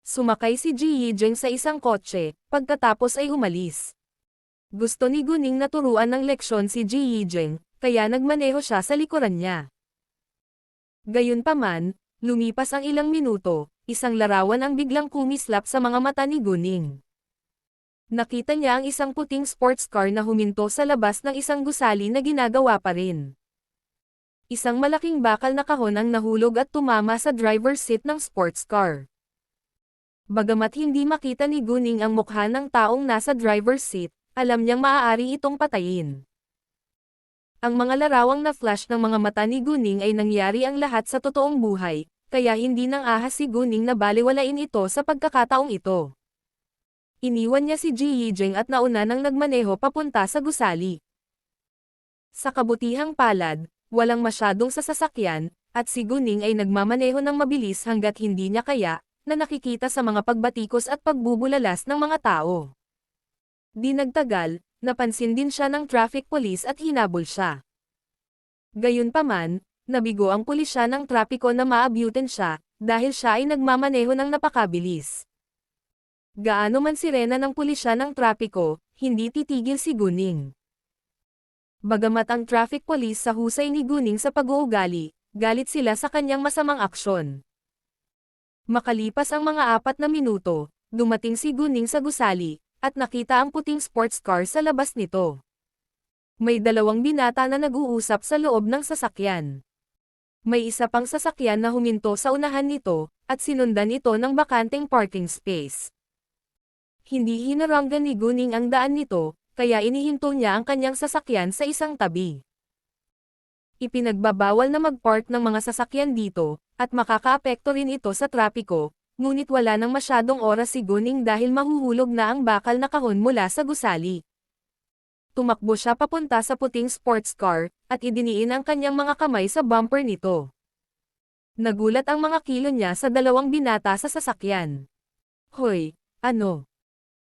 Sumakay si Ji Yijing sa isang kotse, pagkatapos ay umalis. Gusto ni Guning na turuan ng leksyon si Ji Yijing, kaya nagmaneho siya sa likuran niya. Gayunpaman, lumipas ang ilang minuto, isang larawan ang biglang kumislap sa mga mata ni Guning. Nakita niya ang isang puting sports car na huminto sa labas ng isang gusali na ginagawa pa rin. Isang malaking bakal na kahon ang nahulog at tumama sa driver's seat ng sports car. Bagamat hindi makita ni Guning ang mukha ng taong nasa driver's seat, alam niyang maaari itong patayin. Ang mga larawang na flash ng mga mata ni Guning ay nangyari ang lahat sa totoong buhay, kaya hindi nang ahas si Guning na balewalain ito sa pagkakataong ito. Iniwan niya si Ji Yijing at nauna nang nagmaneho papunta sa gusali. Sa kabutihang palad, walang masyadong sasakyan, at si Guning ay nagmamaneho ng mabilis hanggat hindi niya kaya, na nakikita sa mga pagbatikos at pagbubulalas ng mga tao. Di nagtagal, napansin din siya ng traffic police at hinabol siya. Gayunpaman, nabigo ang pulisya ng trapiko na maabutin siya, dahil siya ay nagmamaneho ng napakabilis. Gaano man sirena ng pulisya ng trapiko, hindi titigil si Guning. Bagamat ang traffic police sa husay ni Guning sa pag-uugali, galit sila sa kanyang masamang aksyon. Makalipas ang mga 4 na minuto, dumating si Guning sa gusali, at nakita ang puting sports car sa labas nito. May 2 binata na nag-uusap sa loob ng sasakyan. May isa pang sasakyan na huminto sa unahan nito, at sinundan ito ng bakanteng parking space. Hindi hinaranggan ni Guning ang daan nito, kaya inihinto niya ang kanyang sasakyan sa isang tabi. Ipinagbabawal na mag-park ng mga sasakyan dito, at makakaapekto rin ito sa trapiko, ngunit wala nang masyadong oras si Guning dahil mahuhulog na ang bakal na kahon mula sa gusali. Tumakbo siya papunta sa puting sports car, at idiniin ang kanyang mga kamay sa bumper nito. Nagulat ang mga kilo niya sa 2 binata sa sasakyan. Hoy, ano?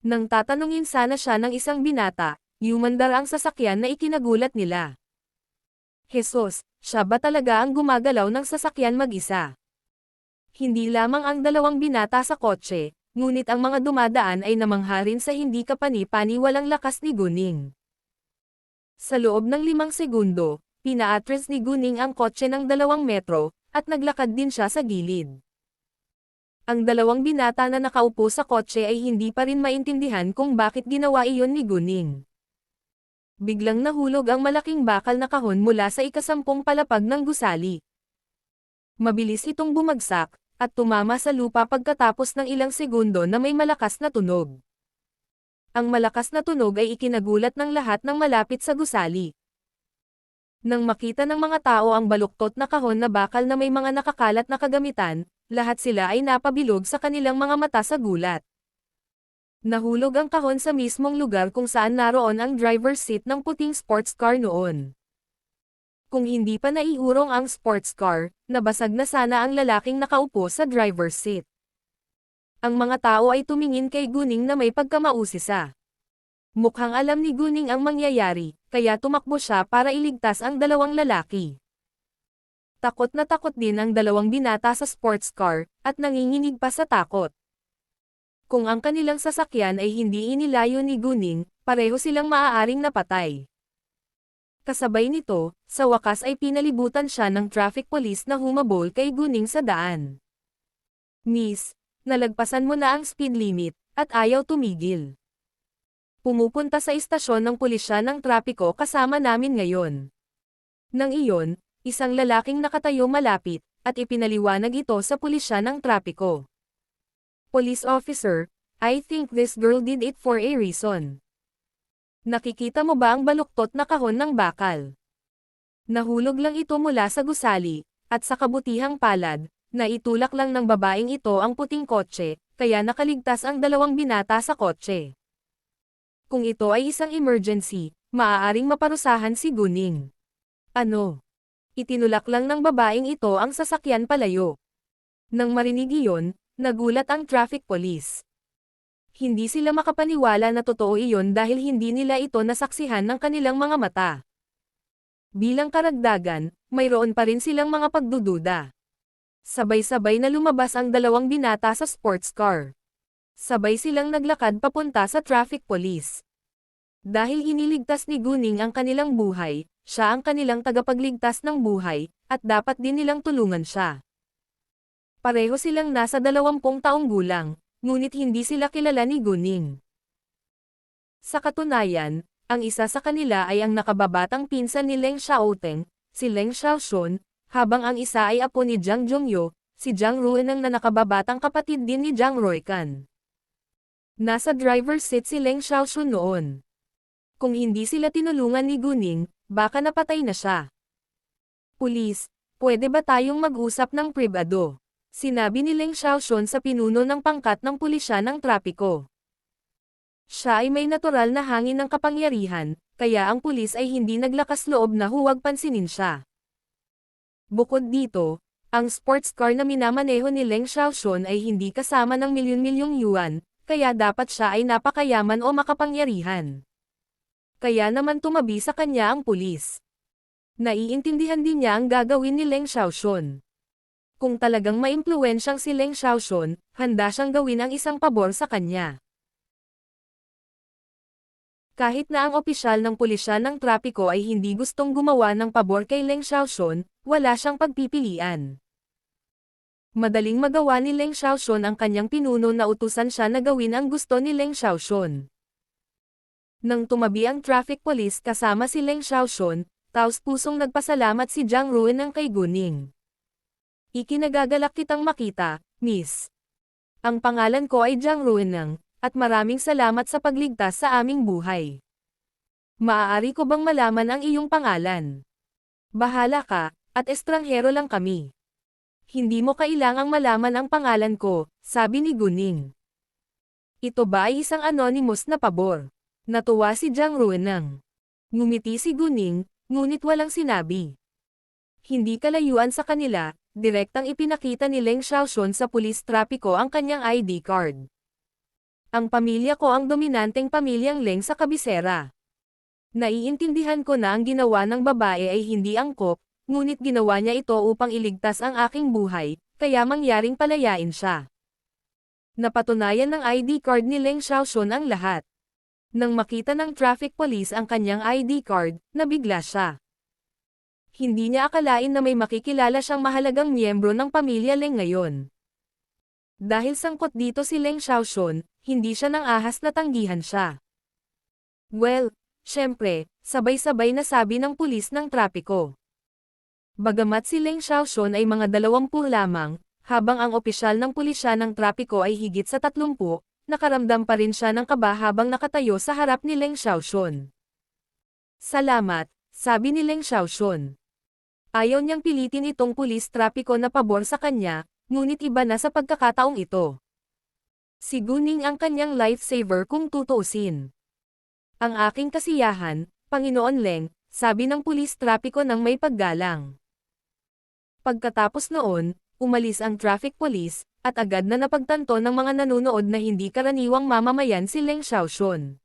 Nang tatanungin sana siya ng isang binata, yumandar ang sasakyan na ikinagulat nila. Jesus, siya ba talaga ang gumagalaw ng sasakyan mag-isa? Hindi lamang ang 2 binata sa kotse, ngunit ang mga dumadaan ay namangha rin sa hindi kapani-paniwalang lakas ni Guning. Sa loob ng 5 segundo, pinaatras ni Guning ang kotse ng 2 metro, at naglakad din siya sa gilid. Ang 2 binata na nakaupo sa kotse ay hindi pa rin maintindihan kung bakit ginawa iyon ni Guning. Biglang nahulog ang malaking bakal na kahon mula sa ika-10 palapag ng gusali. Mabilis itong bumagsak, at tumama sa lupa pagkatapos ng ilang segundo na may malakas na tunog. Ang malakas na tunog ay ikinagulat ng lahat ng malapit sa gusali. Nang makita ng mga tao ang baluktot na kahon na bakal na may mga nakakalat na kagamitan, lahat sila ay napabilog sa kanilang mga mata sa gulat. Nahulog ang kahon sa mismong lugar kung saan naroon ang driver's seat ng puting sports car noon. Kung hindi pa naiurong ang sports car, nabasag na sana ang lalaking nakaupo sa driver's seat. Ang mga tao ay tumingin kay Guning na may pagkamausisa. Mukhang alam ni Guning ang mangyayari, kaya tumakbo siya para iligtas ang 2 lalaki. Takot na takot din ang 2 binata sa sports car, at nanginginig pa sa takot. Kung ang kanilang sasakyan ay hindi inilayo ni Guning, pareho silang maaaring napatay. Kasabay nito, sa wakas ay pinalibutan siya ng traffic police na humabol kay Guning sa daan. Miss, nalagpasan mo na ang speed limit, at ayaw tumigil. Pumupunta sa istasyon ng pulisya ng trapiko kasama namin ngayon. Nang iyon, isang lalaking nakatayo malapit, at ipinaliwanag ito sa pulisya ng trapiko. Police officer, I think this girl did it for a reason. Nakikita mo ba ang baluktot na kahon ng bakal? Nahulog lang ito mula sa gusali, at sa kabutihang palad, naitulak lang ng babaeng ito ang puting kotse, kaya nakaligtas ang 2 binata sa kotse. Kung ito ay isang emergency, maaaring maparusahan si Guning. Ano? Itinulak lang ng babaeng ito ang sasakyan palayo. Nang marinig iyon, nagulat ang traffic police. Hindi sila makapaniwala na totoo iyon dahil hindi nila ito nasaksihan ng kanilang mga mata. Bilang karagdagan, mayroon pa rin silang mga pagdududa. Sabay-sabay na lumabas ang dalawang binata sa sports car. Sabay silang naglakad papunta sa traffic police. Dahil iniligtas ni Guning ang kanilang buhay, siya ang kanilang tagapagligtas ng buhay, at dapat din nilang tulungan siya. Pareho silang nasa 20 taong gulang, ngunit hindi sila kilala ni Guning. Sa katunayan, ang isa sa kanila ay ang nakababatang pinsan ni Leng Xiaoteng, si Leng Xiaoxun, habang ang isa ay apo ni Jiang Zhongyo, si Jiang Rueneng na nakababatang kapatid din ni Jiang Roikan. Nasa driver's seat si Leng Xiaoxun noon. Kung hindi sila tinulungan ni Guning, baka napatay na siya. Pulis, pwede ba tayong mag-usap ng pribado? Sinabi ni Leng Xiaoxun sa pinuno ng pangkat ng pulisya ng trapiko. Siya ay may natural na hangin ng kapangyarihan, kaya ang pulis ay hindi naglakas loob na huwag pansinin siya. Bukod dito, ang sports car na minamaneho ni Leng Xiaoxun ay hindi kasama ng milyon-milyong yuan, kaya dapat siya ay napakayaman o makapangyarihan. Kaya naman tumabi sa kanya ang pulis. Naiintindihan din niya ang gagawin ni Leng Xiaoxun. Kung talagang maimpluwensyang si Leng Xiaoxun, handa siyang gawin ang isang pabor sa kanya. Kahit na ang opisyal ng pulisya ng trapiko ay hindi gustong gumawa ng pabor kay Leng Xiaoxun, wala siyang pagpipilian. Madaling magawa ni Leng Xiaoxun ang kanyang pinuno na utusan siya na gawin ang gusto ni Leng Xiaoxun. Nang tumabi ang traffic police kasama si Leng Xiaoxun, taos-pusong nagpasalamat si Jiang Rueneng kay Guning. Ikinagagalak kitang makita, Miss. Ang pangalan ko ay Jiang Rueneng, at maraming salamat sa pagligtas sa aming buhay. Maaari ko bang malaman ang iyong pangalan? Bahala ka, at estranghero lang kami. Hindi mo kailangang malaman ang pangalan ko, sabi ni Guning. Ito ba ay isang anonymous na pabor? Natuwa si Jiang Rueneng. Ngumiti si Guning, ngunit walang sinabi. Hindi kalayuan sa kanila, direktang ipinakita ni Leng Xiaoxun sa pulis trapiko ang kanyang ID card. Ang pamilya ko ang dominanteng pamilyang Leng sa kabisera. Naiintindihan ko na ang ginawa ng babae ay hindi angkop, ngunit ginawa niya ito upang iligtas ang aking buhay, kaya mangyaring palayain siya. Napatunayan ng ID card ni Leng Xiaoxun ang lahat. Nang makita ng traffic police ang kanyang ID card, nabigla siya. Hindi niya akalain na may makikilala siyang mahalagang miyembro ng pamilya Leng ngayon. Dahil sangkot dito si Leng Xiaoxun, hindi siya nang ahas na tanggihan siya. Well, syempre, sabay-sabay na sabi ng pulis ng trapiko. Bagamat si Leng Xiaoxun ay mga 20 lamang, habang ang opisyal ng pulisya ng trapiko ay higit sa 30, nakaramdam pa rin siya ng kaba habang nakatayo sa harap ni Leng Xiaoxun. Salamat, sabi ni Leng Xiaoxun. Ayaw niyang pilitin itong pulis trapiko na pabor sa kanya, ngunit iba na sa pagkakataong ito. Si Guning ang kanyang lifesaver kung tutuusin. Ang aking kasiyahan, Panginoon Leng, sabi ng pulis trapiko ng may paggalang. Pagkatapos noon, umalis ang traffic police, at agad na napagtanto ng mga nanonood na hindi karaniwang mamamayan si Leng Xiaoxun.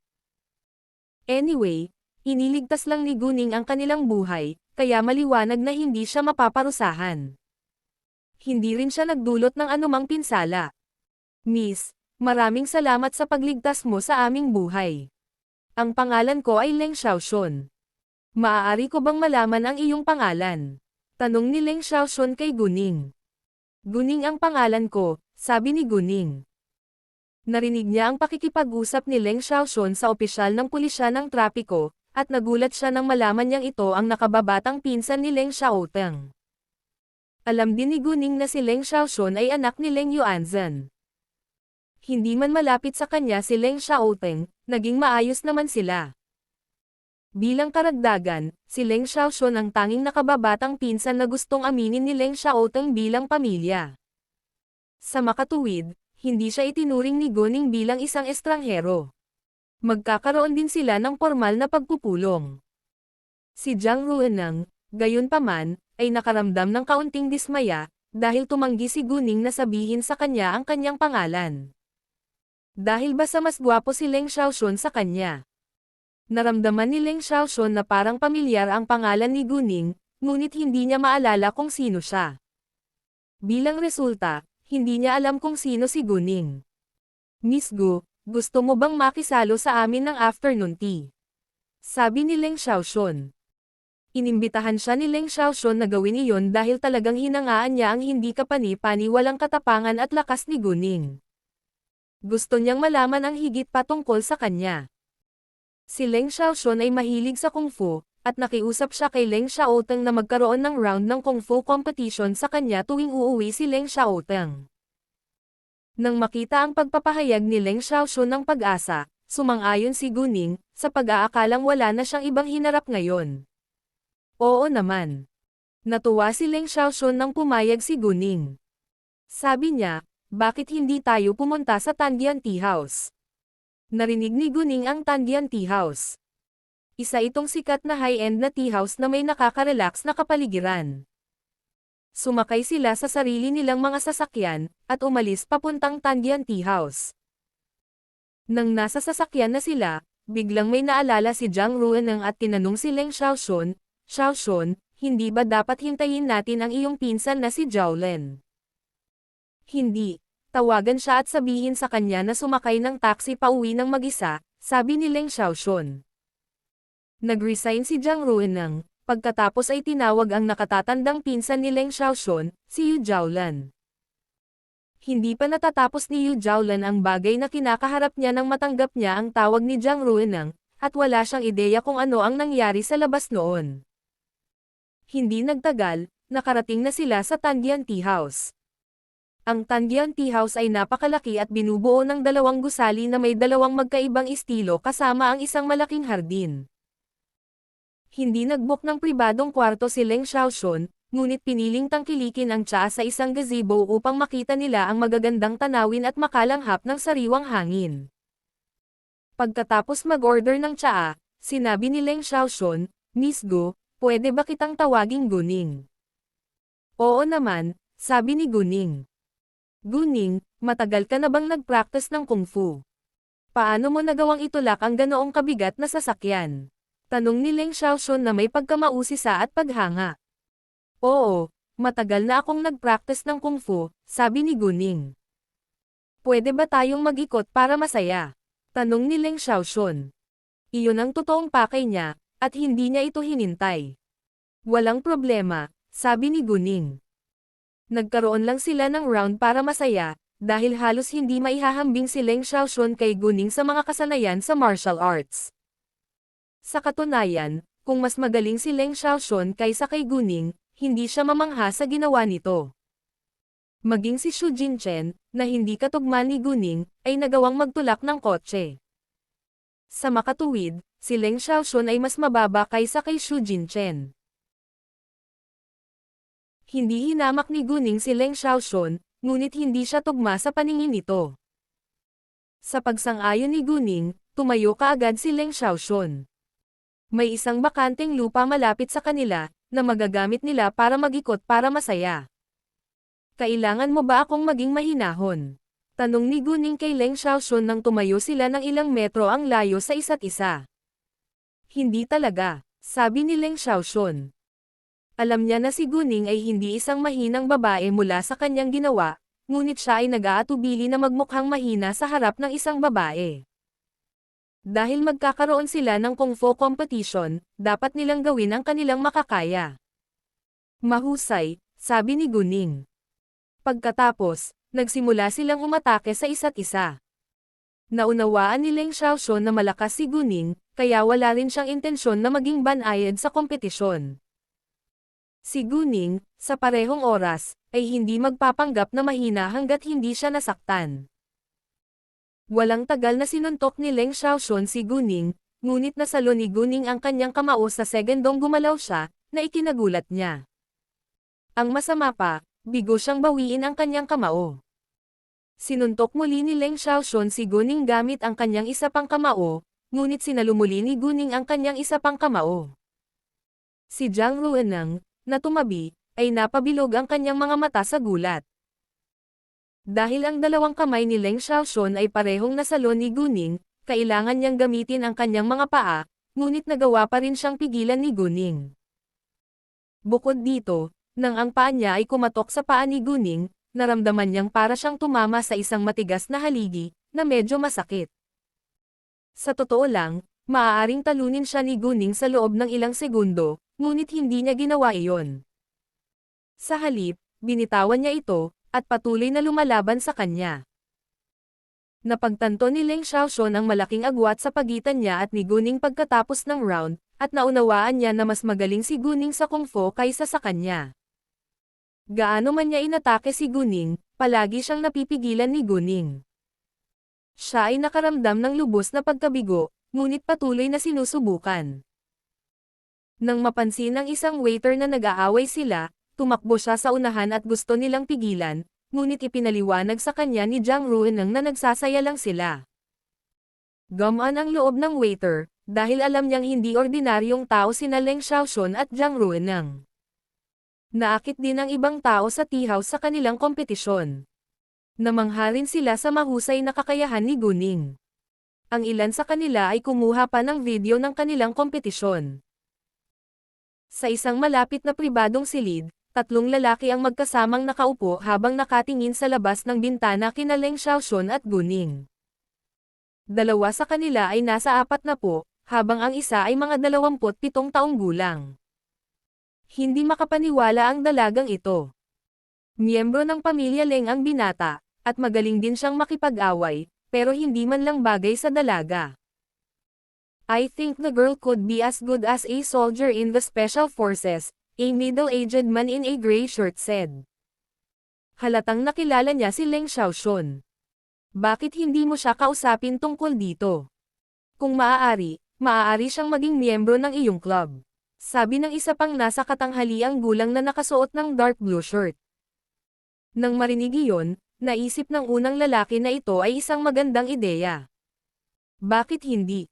Anyway, iniligtas lang ni Guning ang kanilang buhay, kaya maliwanag na hindi siya mapaparusahan. Hindi rin siya nagdulot ng anumang pinsala. Miss, maraming salamat sa pagligtas mo sa aming buhay. Ang pangalan ko ay Leng Xiaoxun. Maaari ko bang malaman ang iyong pangalan? Tanong ni Leng Xiaoxun kay Guning. Guning ang pangalan ko, sabi ni Guning. Narinig niya ang pakikipag-usap ni Leng Xiaoxun sa opisyal ng pulisya ng trapiko, at nagulat siya nang malaman niyang ito ang nakababatang pinsan ni Leng Xiaoteng. Alam din ni Guning na si Leng Xiaoxun ay anak ni Leng Yuanzhen. Hindi man malapit sa kanya si Leng Xiaoteng, naging maayos naman sila. Bilang karagdagan, si Leng Xiaoxun ang tanging nakababatang pinsan na gustong aminin ni Leng Xiaoteng bilang pamilya. Sa makatuwid, hindi siya itinuring ni Guning bilang isang estranghero. Magkakaroon din sila ng formal na pagpupulong. Si Jiang Rueneng, gayunpaman, ay nakaramdam ng kaunting dismaya, dahil tumanggi si Guning na sabihin sa kanya ang kanyang pangalan. Dahil ba sa mas gwapo si Leng Xiaoxun sa kanya? Naramdaman ni Leng Xiaoxun na parang pamilyar ang pangalan ni Guning, ngunit hindi niya maalala kung sino siya. Bilang resulta, hindi niya alam kung sino si Guning. Miss Gu, gusto mo bang makisalo sa amin ng afternoon tea? Sabi ni Leng Xiaoxun. Inimbitahan siya ni Leng Xiaoxun na gawin iyon dahil talagang hinangaan niya ang hindi kapani-pani walang katapangan at lakas ni Guning. Gusto niyang malaman ang higit pa tungkol sa kanya. Si Leng Xiaoxun ay mahilig sa kung fu, at nakiusap siya kay Leng Xiaoteng na magkaroon ng round ng kung fu competition sa kanya tuwing uuwi si Leng Xiaoteng. Nang makita ang pagpapahayag ni Leng Xiaoxun ng pag-asa, sumang-ayon si Guning, sa pag-aakalang wala na siyang ibang hinarap ngayon. Oo naman. Natuwa si Leng Xiaoxun nang pumayag si Guning. Sabi niya, bakit hindi tayo pumunta sa Tandian Tea House? Narinig ni Guning ang Tandian Tea House. Isa itong sikat na high-end na tea house na may nakaka-relax na kapaligiran. Sumakay sila sa sarili nilang mga sasakyan, at umalis papuntang Tandian Tea House. Nang nasa sasakyan na sila, biglang may naalala si Jiang Rueneng at tinanong si Leng Xiaoxun, Xiaoxun, hindi ba dapat hintayin natin ang iyong pinsan na si Zhao Len? Hindi. Tawagan siya at sabihin sa kanya na sumakay ng taxi pauwi ng mag-isa, sabi ni Leng Xiaoxun. Nag-resign si Jiang Rueneng, pagkatapos ay tinawag ang nakatatandang pinsan ni Leng Xiaoxun, si Yu Zhaolan. Hindi pa natatapos ni Yu Zhaolan ang bagay na kinakaharap niya nang matanggap niya ang tawag ni Jiang Rueneng, at wala siyang ideya kung ano ang nangyari sa labas noon. Hindi nagtagal, nakarating na sila sa Tandian Tea House. Ang Tandian Tea House ay napakalaki at binubuo ng dalawang gusali na may dalawang magkaibang estilo kasama ang isang malaking hardin. Hindi nag-book ng pribadong kwarto si Leng Xiaoxun, ngunit piniling tangkilikin ang tsaa sa isang gazebo upang makita nila ang magagandang tanawin at makalanghap ng sariwang hangin. Pagkatapos mag-order ng tsaa, sinabi ni Leng Xiaoxun, Miss Gu, pwede ba kitang tawaging Guning? Oo naman, sabi ni Guning. Guning, matagal ka na bang nag-practice ng kung fu? Paano mo nagawang itulak ang ganoong kabigat na sasakyan? Tanong ni Leng Xiaoxun na may pagkamausisa at paghanga. Oo, matagal na akong nag-practice ng kung fu, sabi ni Guning. Pwede ba tayong mag-ikot para masaya? Tanong ni Leng Xiaoxun. Iyon ang totoong pakay niya, at hindi niya ito hinintay. Walang problema, sabi ni Guning. Nagkaroon lang sila ng round para masaya, dahil halos hindi maihahambing si Leng Xiaoxun kay Guning sa mga kasanayan sa martial arts. Sa katunayan, kung mas magaling si Leng Xiaoxun kaysa kay Guning, hindi siya mamangha sa ginawa nito. Maging si Xu Jinchen, na hindi katugma ni Guning, ay nagawang magtulak ng kotse. Sa makatuwid, si Leng Xiaoxun ay mas mababa kaysa kay Xu Jinchen. Hindi hinamak ni Guning si Leng Xiaoxun, ngunit hindi siya tugma sa paningin nito. Sa pagsang-ayon ni Guning, tumayo kaagad si Leng Xiaoxun. May isang bakanteng lupa malapit sa kanila, na magagamit nila para mag-ikot para masaya. Kailangan mo ba akong maging mahinahon? Tanong ni Guning kay Leng Xiaoxun nang tumayo sila ng ilang metro ang layo sa isa't isa. Hindi talaga, sabi ni Leng Xiaoxun. Alam niya na si Guning ay hindi isang mahinang babae mula sa kanyang ginawa, ngunit siya ay nag-aatubili na magmukhang mahina sa harap ng isang babae. Dahil magkakaroon sila ng kung fu competition, dapat nilang gawin ang kanilang makakaya. Mahusay, sabi ni Guning. Pagkatapos, nagsimula silang umatake sa isa't isa. Naunawaan ni Leng Xiaoxun na malakas si Guning, kaya wala rin siyang intensyon na maging banayad sa kompetisyon. Si Guning, sa parehong oras, ay hindi magpapanggap na mahina hanggat hindi siya nasaktan. Walang tagal na sinuntok ni Leng Xiaoxun si Guning, ngunit nasalo ni Guning ang kanyang kamao sa segundong gumalaw siya, na ikinagulat niya. Ang masama pa, bigo siyang bawiin ang kanyang kamao. Sinuntok muli ni Leng Xiaoxun si Guning gamit ang kanyang isa pang kamao, ngunit sinalo muli ni Guning ang kanyang isa pang kamao. Si Jiang Rueneng, na tumabi, ay napabilog ang kanyang mga mata sa gulat. Dahil ang dalawang kamay ni Leng Xiaoxun ay parehong nasalo ni Guning, kailangan niyang gamitin ang kanyang mga paa, ngunit nagawa pa rin siyang pigilan ni Guning. Bukod dito, Nang ang paa niya ay kumatok sa paa ni Guning, naramdaman niyang para siyang tumama sa isang matigas na haligi, na medyo masakit. Sa totoo lang, maaaring talunin siya ni Guning sa loob ng ilang segundo, ngunit hindi niya ginawa iyon. Sa halip, binitawan niya ito, at patuloy na lumalaban sa kanya. Napagtanto ni Leng Xiaoxuan ang malaking agwat sa pagitan niya at ni Guning pagkatapos ng round, at naunawaan niya na mas magaling si Guning sa kung fu kaysa sa kanya. Gaano man niya inatake si Guning, palagi siyang napipigilan ni Guning. Siya ay nakaramdam ng lubos na pagkabigo, ngunit patuloy na sinusubukan. Nang mapansin ng isang waiter na nag-aaway sila, tumakbo siya sa unahan at gusto nilang pigilan, ngunit ipinaliwanag sa kanya ni Jiang Rueneng na nagsasaya lang sila. Gumaan ang loob ng waiter, dahil alam niyang hindi ordinaryong tao sina Leng Xiaoxuan at Jiang Rueneng. Naakit din ang ibang tao sa tea house sa kanilang kompetisyon. Namangha rin sila sa mahusay na kakayahan ni Guning. Ang ilan sa kanila ay kumuha pa ng video ng kanilang kompetisyon. Sa isang malapit na pribadong silid, 3 lalaki ang magkasamang nakaupo habang nakatingin sa labas ng bintana kina Leng Xiaoxuan at Guning. 2 sa kanila ay nasa 40, habang ang isa ay mga 27 taong gulang. Hindi makapaniwala ang dalagang ito. Miyembro ng pamilya Leng ang binata, at magaling din siyang makipag-away, pero hindi man lang bagay sa dalaga. I think the girl could be as good as a soldier in the special forces, a middle-aged man in a gray shirt said. Halatang nakilala niya si Leng Xiaoxuan. Bakit hindi mo siya kausapin tungkol dito? Kung maaari siyang maging miyembro ng iyong club. Sabi ng isa pang nasa katanghaliang gulang na nakasuot ng dark blue shirt. Nang marinig iyon, naisip ng unang lalaki na ito ay isang magandang ideya. Bakit hindi?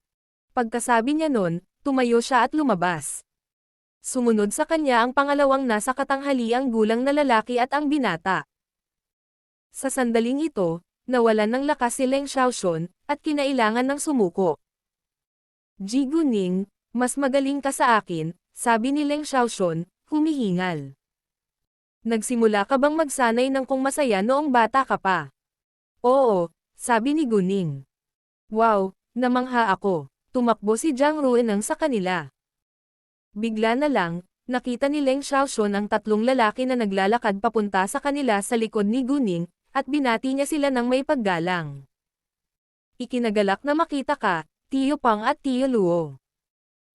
Pagkasabi niya nun, tumayo siya at lumabas. Sumunod sa kanya ang pangalawang nasa katanghaliang gulang na lalaki at ang binata. Sa sandaling ito, nawalan ng lakas si Leng Xiaoxuan, at kinailangan ng sumuko. Ji Guning, mas magaling ka sa akin, sabi ni Leng Xiaoxuan, humihingal. Nagsimula ka bang magsanay ng kung masaya noong bata ka pa? Oo, sabi ni Guning. Wow, namangha ako. Tumakbo si Jiang Rueneng sa kanila. Bigla na lang, nakita ni Leng Xiaoxuan ang 3 lalaki na naglalakad papunta sa kanila sa likod ni Guning, at binati niya sila ng may paggalang. Ikinagalak na makita ka, Tio Pang at Tio Luo.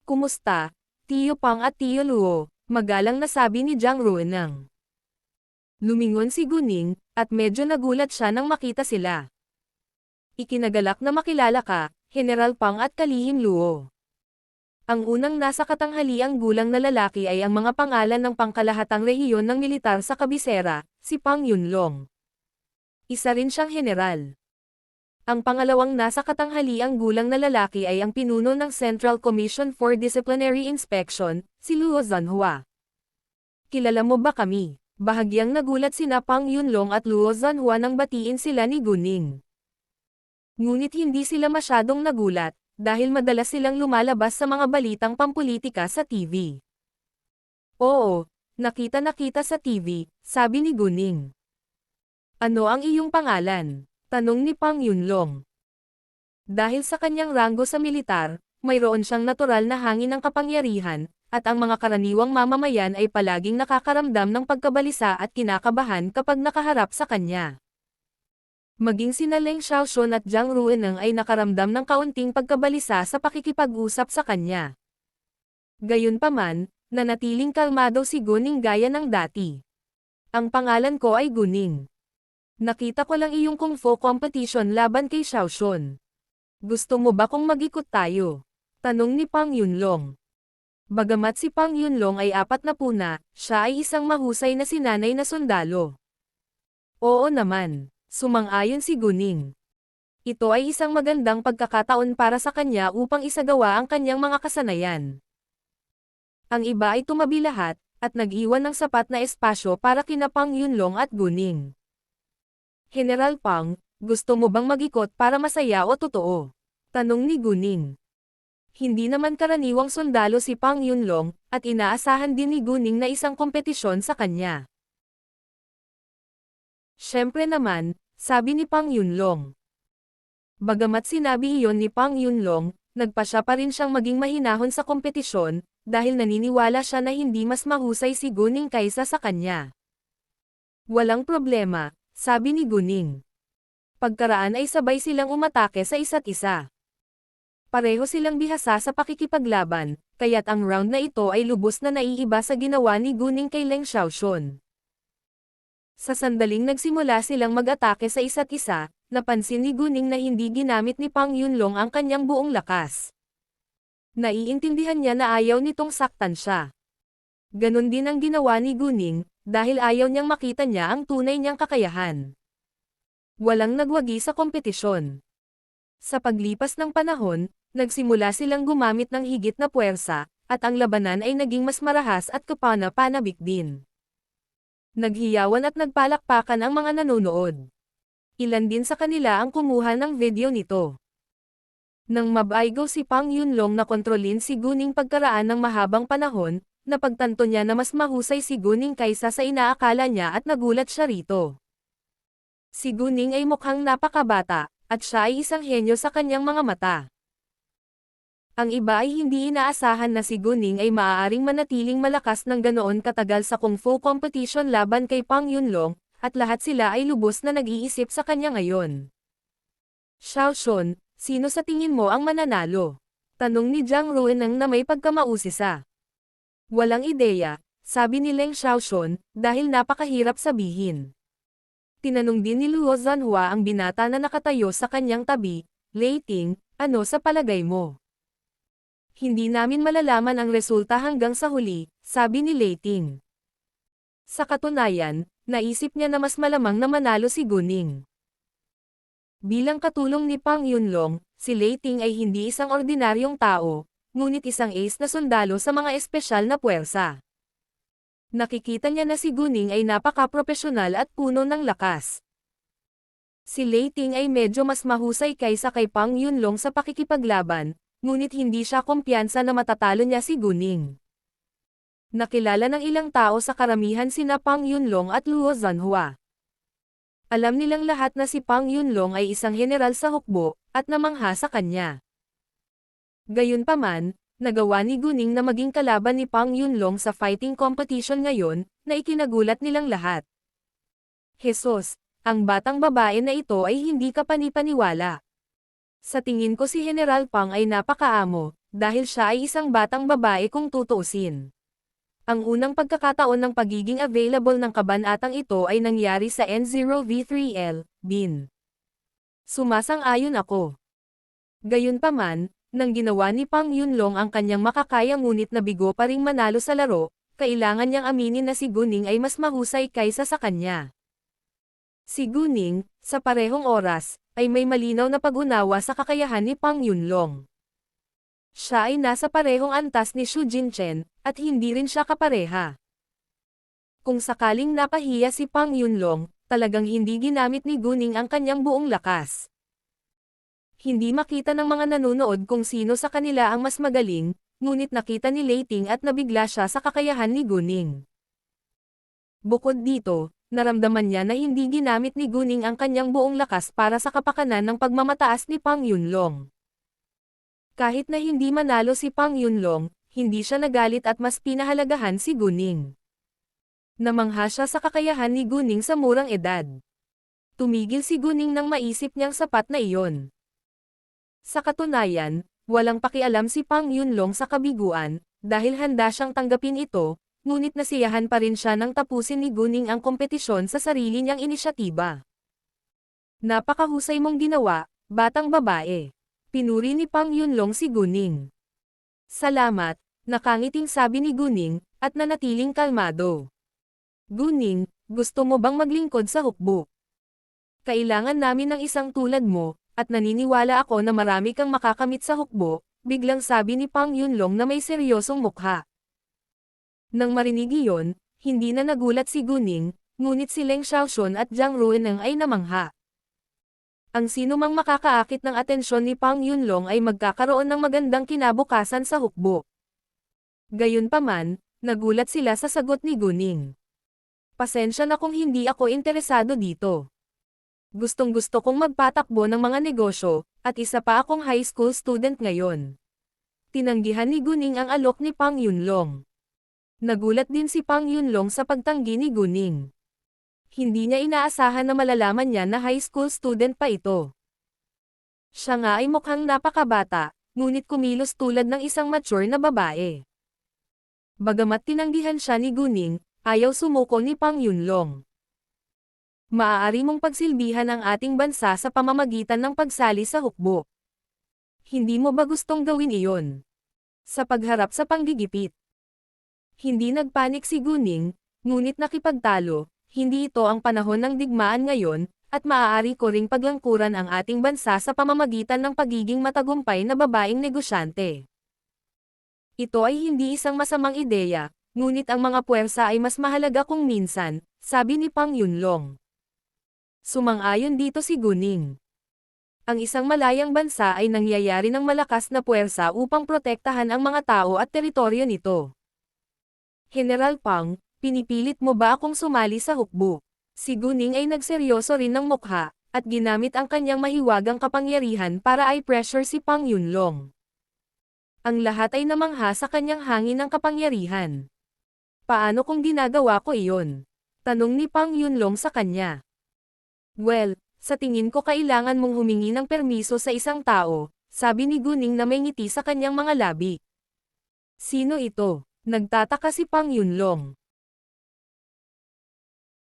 Kumusta, Tio Pang at Tio Luo, magalang na sabi ni Jiang Rueneng. Lumingon si Guning, at medyo nagulat siya nang makita sila. Ikinagalak na makilala ka, General Pang at Kalihim Luo. Ang unang nasa katanghaliang gulang na lalaki ay ang mga pangalan ng pangkalahatang rehiyon ng militar sa kabisera, si Pang Yunlong. Isa rin siyang general. Ang pangalawang nasa katanghaliang gulang na lalaki ay ang pinuno ng Central Commission for Disciplinary Inspection, si Luo Zhanhua. Kilala mo ba kami? Bahagyang nagulat sina Pang Yunlong at Luo Zhanhua nang batiin sila ni Guning. Ngunit hindi sila masyadong nagulat, dahil madalas silang lumalabas sa mga balitang pampulitika sa TV. Oo, nakita sa TV, sabi ni Guning. Ano ang iyong pangalan? Tanong ni Pang Yunlong. Dahil sa kanyang ranggo sa militar, mayroon siyang natural na hangin ng kapangyarihan, at ang mga karaniwang mamamayan ay palaging nakakaramdam ng pagkabalisa at kinakabahan kapag nakaharap sa kanya. Maging sina Leng Xiaoxuan at Jiang Rueneng ay nakaramdam ng kaunting pagkabalisa sa pakikipag-usap sa kanya. Gayunpaman, nanatiling kalmado si Guning gaya ng dati. Ang pangalan ko ay Guning. Nakita ko lang iyong kung fu competition laban kay Xiaoxuan. Gusto mo ba kung mag-ikot tayo? Tanong ni Pang Yunlong. Bagamat si Pang Yunlong ay 40 na, siya ay isang mahusay na sinanay na sundalo. Oo naman, sumang-ayon si Guning. Ito ay isang magandang pagkakataon para sa kanya upang isagawa ang kanyang mga kasanayan. Ang iba ay tumabi lahat, at nag-iwan ng sapat na espasyo para kina Pang Yunlong at Guning. General Pang, gusto mo bang mag-ikot para masaya o totoo? Tanong ni Guning. Hindi naman karaniwang sundalo si Pang Yunlong, at inaasahan din ni Guning na isang kompetisyon sa kanya. Siyempre naman, sabi ni Pang Yunlong. Bagamat sinabi iyon ni Pang Yunlong, nagpasya pa rin siyang maging mahinahon sa kompetisyon, dahil naniniwala siya na hindi mas mahusay si Guning kaysa sa kanya. Walang problema, sabi ni Guning. Pagkaraan ay sabay silang umatake sa isa't isa. Pareho silang bihasa sa pakikipaglaban, kaya't ang round na ito ay lubos na naiiba sa ginawa ni Guning kay Leng Xiaoxun. Sa sandaling nagsimula silang mag-atake sa isa't isa, napansin ni Guning na hindi ginamit ni Pang Yunlong ang kanyang buong lakas. Naiintindihan niya na ayaw nitong saktan siya. Ganon din ang ginawa ni Guning, dahil ayaw niyang makita niya ang tunay niyang kakayahan. Walang nagwagi sa kompetisyon. Sa paglipas ng panahon, nagsimula silang gumamit ng higit na puwersa, at ang labanan ay naging mas marahas at kapana-panabik din. Naghiyawan at nagpalakpakan ang mga nanonood. Ilan din sa kanila ang kumuha ng video nito. Nang mabaigaw si Pang Yunlong na kontrolin si Guning pagkaraan ng mahabang panahon, napagtanto niya na mas mahusay si Guning kaysa sa inaakala niya at nagulat siya rito. Si Guning ay mukhang napakabata, at siya ay isang henyo sa kanyang mga mata. Ang iba ay hindi inaasahan na si Guning ay maaaring manatiling malakas ng ganoon katagal sa Kung Fu competition laban kay Pang Yunlong, at lahat sila ay lubos na nag-iisip sa kanya ngayon. Xiaoxun, sino sa tingin mo ang mananalo? Tanong ni Jiang Rueneng na may pagkamausisa. Walang ideya, sabi ni Leng Xiaoxun, dahil napakahirap sabihin. Tinanong din ni Luo Zanhua ang binata na nakatayo sa kanyang tabi, Lei Ting, ano sa palagay mo? Hindi namin malalaman ang resulta hanggang sa huli, sabi ni Lei Ting. Sa katunayan, naisip niya na mas malamang na manalo si Guning. Bilang katulong ni Pang Yunlong, si Lei Ting ay hindi isang ordinaryong tao, ngunit isang ace na sundalo sa mga espesyal na puwersa. Nakikita niya na si Guning ay napaka-propesyonal at puno ng lakas. Si Lei Ting ay medyo mas mahusay kaysa kay Pang Yunlong sa pakikipaglaban, ngunit hindi siya kumpiyansa na matatalo niya si Guning. Nakilala ng ilang tao sa karamihan sina Pang Yunlong at Luo Zanhua. Alam nilang lahat na si Pang Yunlong ay isang general sa hukbo, at namangha sa kanya. Gayunpaman, nagawa ni Guning na maging kalaban ni Pang Yunlong sa fighting competition ngayon, na ikinagulat nilang lahat. Jesus, ang batang babae na ito ay hindi kapanipaniwala. Sa tingin ko si General Pang ay napakaamo, dahil siya ay isang batang babae kung tutuusin. Ang unang pagkakataon ng pagiging available ng kabanatang ito ay nangyari sa N0V3L, Bin. Sumasang-ayon ako. Gayunpaman, nang ginawa ni Pang Yunlong ang kanyang makakaya ngunit nabigo pa ring manalo sa laro, kailangan niyang aminin na si Guning ay mas mahusay kaysa sa kanya. Si Guning, sa parehong oras, ay may malinaw na pag-unawa sa kakayahan ni Pang Yunlong. Siya ay nasa parehong antas ni Xu Jinchen, at hindi rin siya kapareha. Kung sakaling napahiya si Pang Yunlong, talagang hindi ginamit ni Guning ang kanyang buong lakas. Hindi makita ng mga nanonood kung sino sa kanila ang mas magaling, ngunit nakita ni Lei Ting at nabigla siya sa kakayahan ni Guning. Bukod dito, naramdaman niya na hindi ginamit ni Guning ang kanyang buong lakas para sa kapakanan ng pagmamataas ni Pang Yunlong. Kahit na hindi manalo si Pang Yunlong, hindi siya nagalit at mas pinahalagahan si Guning. Namangha siya sa kakayahan ni Guning sa murang edad. Tumigil si Guning nang maisip niyang sapat na iyon. Sa katunayan, walang pakialam si Pang Yunlong sa kabiguan, dahil handa siyang tanggapin ito, ngunit nasiyahan pa rin siya nang tapusin ni Guning ang kompetisyon sa sarili niyang inisyatiba. Napakahusay mong ginawa, batang babae. Pinuri ni Pang Yunlong si Guning. Salamat, nakangiting sabi ni Guning, at nanatiling kalmado. Guning, gusto mo bang maglingkod sa hukbo? Kailangan namin ng isang tulad mo, at naniniwala ako na marami kang makakamit sa hukbo, biglang sabi ni Pang Yunlong na may seryosong mukha. Nang marinig iyon, hindi na nagulat si Guning, ngunit si Leng Xiaoxun at Jiang Rueneng ay namangha. Ang sinumang makakaakit ng atensyon ni Pang Yunlong ay magkakaroon ng magandang kinabukasan sa hukbo. Gayunpaman, nagulat sila sa sagot ni Guning. Pasensya na kung hindi ako interesado dito. Gustong-gusto kong magpatakbo ng mga negosyo, at isa pa akong high school student ngayon. Tinanggihan ni Guning ang alok ni Pang Yunlong. Nagulat din si Pang Yunlong sa pagtanggi ni Guning. Hindi niya inaasahan na malalaman niya na high school student pa ito. Siya nga ay mukhang napakabata, ngunit kumilos tulad ng isang mature na babae. Bagamat tinanggihan siya ni Guning, ayaw sumuko ni Pang Yunlong. Maaari mong pagsilbihan ang ating bansa sa pamamagitan ng pagsali sa hukbo. Hindi mo ba gustong gawin iyon? Sa pagharap sa panggigipit. Hindi nagpanik si Guning, ngunit nakipagtalo. Hindi ito ang panahon ng digmaan ngayon, at maaari ko ring paglangkuran ang ating bansa sa pamamagitan ng pagiging matagumpay na babaeng negosyante. Ito ay hindi isang masamang ideya, ngunit ang mga puwersa ay mas mahalaga kung minsan, sabi ni Pang Yunlong. Sumang-ayon dito si Guning. Ang isang malayang bansa ay nangyayari ng malakas na puwersa upang protektahan ang mga tao at teritoryo nito. General Pang, pinipilit mo ba akong sumali sa hukbo? Si Guning ay nagseryoso rin ng mukha, at ginamit ang kanyang mahiwagang kapangyarihan para i-pressure si Pang Yunlong. Ang lahat ay namangha sa kanyang hangin ng kapangyarihan. Paano kung ginagawa ko iyon? Tanong ni Pang Yunlong sa kanya. Well, sa tingin ko kailangan mong humingi ng permiso sa isang tao, sabi ni Guning na may ngiti sa kanyang mga labi. Sino ito? Nagtataka si Pang Yunlong.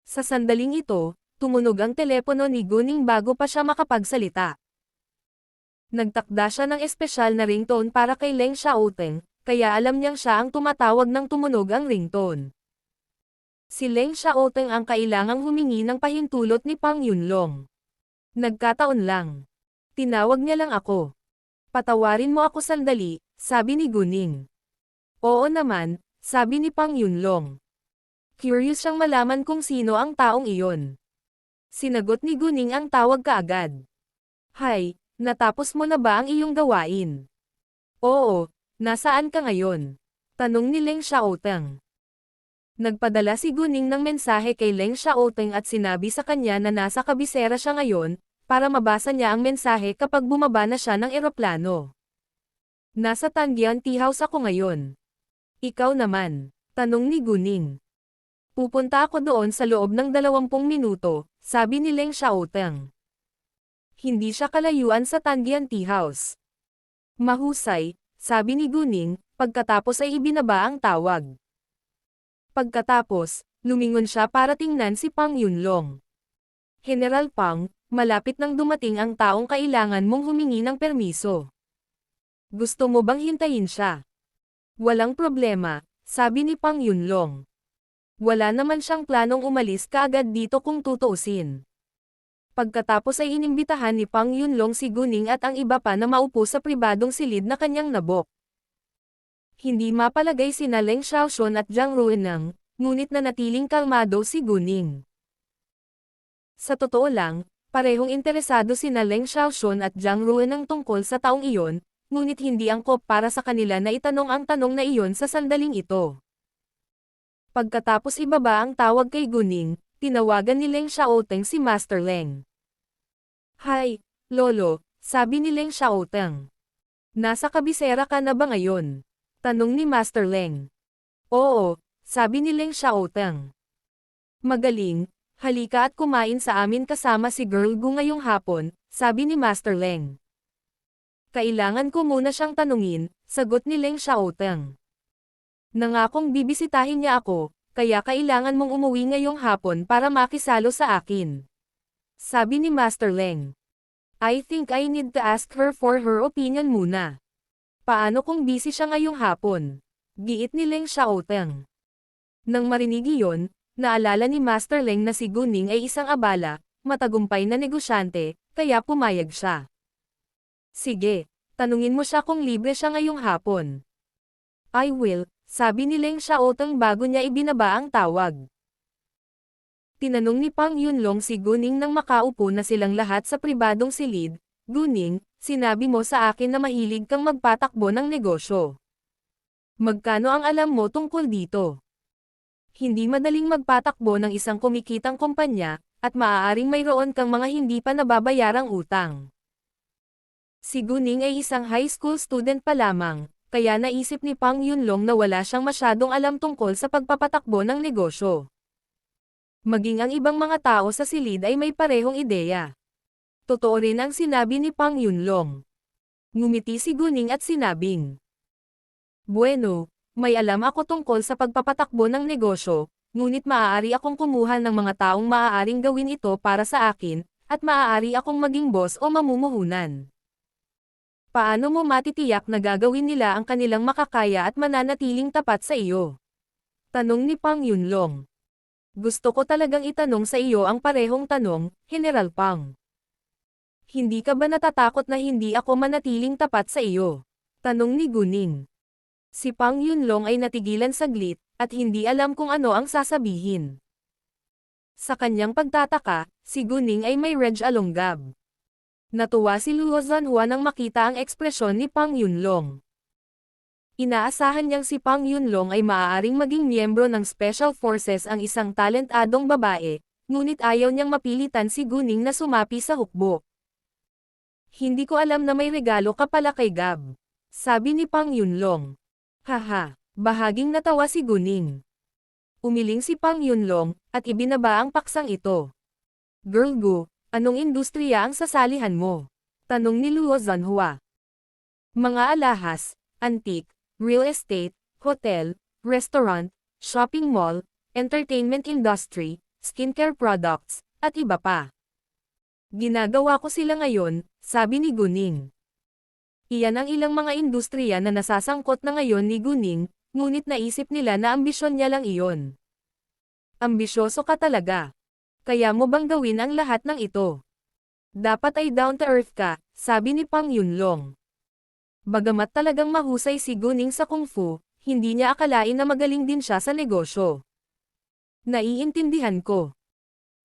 Sa sandaling ito, tumunog ang telepono ni Guning bago pa siya makapagsalita. Nagtakda siya ng espesyal na ringtone para kay Leng Xiaoteng, kaya alam niyang siya ang tumatawag nang tumunog ang ringtone. Si Leng Xiaoteng ang kailangang humingi ng pahintulot ni Pang Yunlong. Nagkataon lang. Tinawag niya lang ako. Patawarin mo ako sandali, sabi ni Guning. Oo naman, sabi ni Pang Yunlong. Curious siyang malaman kung sino ang taong iyon. Sinagot ni Guning ang tawag kaagad. Hay, natapos mo na ba ang iyong gawain? Oo, nasaan ka ngayon? Tanong ni Leng Xiaoteng. Nagpadala si Guning ng mensahe kay Leng Xiaoteng at sinabi sa kanya na nasa kabisera siya ngayon, para mabasa niya ang mensahe kapag bumaba na siya ng eroplano. Nasa Tangian Tea House ako ngayon. Ikaw naman, tanong ni Guning. Pupunta ako doon sa loob ng 20 minuto, sabi ni Leng Xiaoteng. Hindi siya kalayuan sa Tangian Tea House. Mahusay, sabi ni Guning, pagkatapos ay ibinaba ang tawag. Pagkatapos, lumingon siya para tingnan si Pang Yunlong. General Pang, malapit nang dumating ang taong kailangan mong humingi ng permiso. Gusto mo bang hintayin siya? Walang problema, sabi ni Pang Yunlong. Wala naman siyang planong umalis kaagad dito kung tutuusin. Pagkatapos ay inimbitahan ni Pang Yunlong si Guning at ang iba pa na maupo sa pribadong silid na kanyang nabok. Hindi mapalagay sina Leng Xiaoxun at Jiang Rueneng, ngunit nanatiling kalmado si Guning. Sa totoo lang, parehong interesado sina Leng Xiaoxun at Jiang Rueneng tungkol sa taong iyon, ngunit hindi angkop para sa kanila na itanong ang tanong na iyon sa sandaling ito. Pagkatapos ibaba ang tawag kay Guning, tinawagan ni Leng Xiaoteng si Master Leng. Hi, Lolo, sabi ni Leng Xiaoteng. Nasa kabisera ka na ba ngayon? Tanong ni Master Leng. Oo, sabi ni Leng Xiaoteng. Magaling, halika at kumain sa amin kasama si Girl Gu ngayong hapon, sabi ni Master Leng. Kailangan ko muna siyang tanungin, sagot ni Leng Xiaoteng. Nangakong bibisitahin niya ako, kaya kailangan mong umuwi ngayong hapon para makisalo sa akin. Sabi ni Master Leng. I think I need to ask her for her opinion muna. Paano kung busy siya ngayong hapon? Giit ni Leng Xiaoteng. Nang marinig iyon, naalala ni Master Leng na si Guning ay isang abala, matagumpay na negosyante, kaya pumayag siya. Sige, tanungin mo siya kung libre siya ngayong hapon. I will, sabi ni Leng Xiaoteng bago niya ibinaba ang tawag. Tinanong ni Pang Yunlong si Guning nang makaupo na silang lahat sa pribadong silid. Guning, sinabi mo sa akin na mahilig kang magpatakbo ng negosyo. Magkano ang alam mo tungkol dito? Hindi madaling magpatakbo ng isang kumikitang kumpanya, at maaaring mayroon kang mga hindi pa nababayarang utang. Si Guning ay isang high school student pa lamang, kaya naisip ni Pang Yunlong na wala siyang masyadong alam tungkol sa pagpapatakbo ng negosyo. Maging ang ibang mga tao sa silid ay may parehong ideya. Totoo rin ang sinabi ni Pang Yunlong. Ngumiti si Guning at sinabing, "Bueno, may alam ako tungkol sa pagpapatakbo ng negosyo, ngunit maaari akong kumuha ng mga taong maaaring gawin ito para sa akin, at maaari akong maging boss o mamumuhunan. Paano mo matitiyak na gagawin nila ang kanilang makakaya at mananatiling tapat sa iyo?" Tanong ni Pang Yunlong. Gusto ko talagang itanong sa iyo ang parehong tanong, General Pang. Hindi ka ba natatakot na hindi ako manatiling tapat sa iyo? Tanong ni Guning. Si Pang Yunlong ay natigilan saglit, at hindi alam kung ano ang sasabihin. Sa kanyang pagtataka, si Guning ay may red alonggab. Natuwa si Luo Zhanhua nang makita ang ekspresyon ni Pang Yunlong. Inaasahan niyang si Pang Yunlong ay maaaring maging miyembro ng Special Forces ang isang talentadong babae, ngunit ayaw niyang mapilitan si Guning na sumapi sa hukbo. Hindi ko alam na may regalo ka pala kay Gab. Sabi ni Pang Yunlong. Haha, bahaging natawa si Guning. Umiling si Pang Yunlong, at ibinaba ang paksang ito. Girl Gu, anong industriya ang sasalihan mo? Tanong ni Luo Zhanhua. Mga alahas, antique, real estate, hotel, restaurant, shopping mall, entertainment industry, skincare products, at iba pa. Ginagawa ko sila ngayon, sabi ni Guning. Iyan ang ilang mga industriya na nasasangkot na ngayon ni Guning, ngunit naisip nila na ambisyon niya lang iyon. Ambisyoso ka talaga. Kaya mo bang gawin ang lahat ng ito? Dapat ay down to earth ka, sabi ni Pang Yunlong. Bagamat talagang mahusay si Guning sa kung fu, hindi niya akalain na magaling din siya sa negosyo. Naiintindihan ko.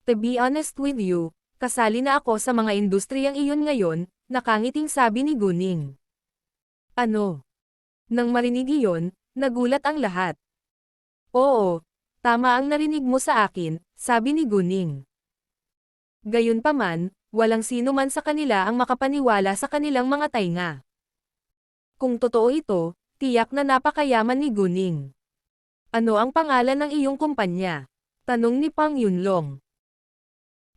To be honest with you, kasali na ako sa mga industriyang iyon ngayon, nakangiting sabi ni Guning. Ano? Nang marinig iyon, nagulat ang lahat. Oo, tama ang narinig mo sa akin, sabi ni Guning. Gayunpaman, walang sino man sa kanila ang makapaniwala sa kanilang mga tainga. Kung totoo ito, tiyak na napakayaman ni Guning. Ano ang pangalan ng iyong kumpanya? Tanong ni Pang Yunlong.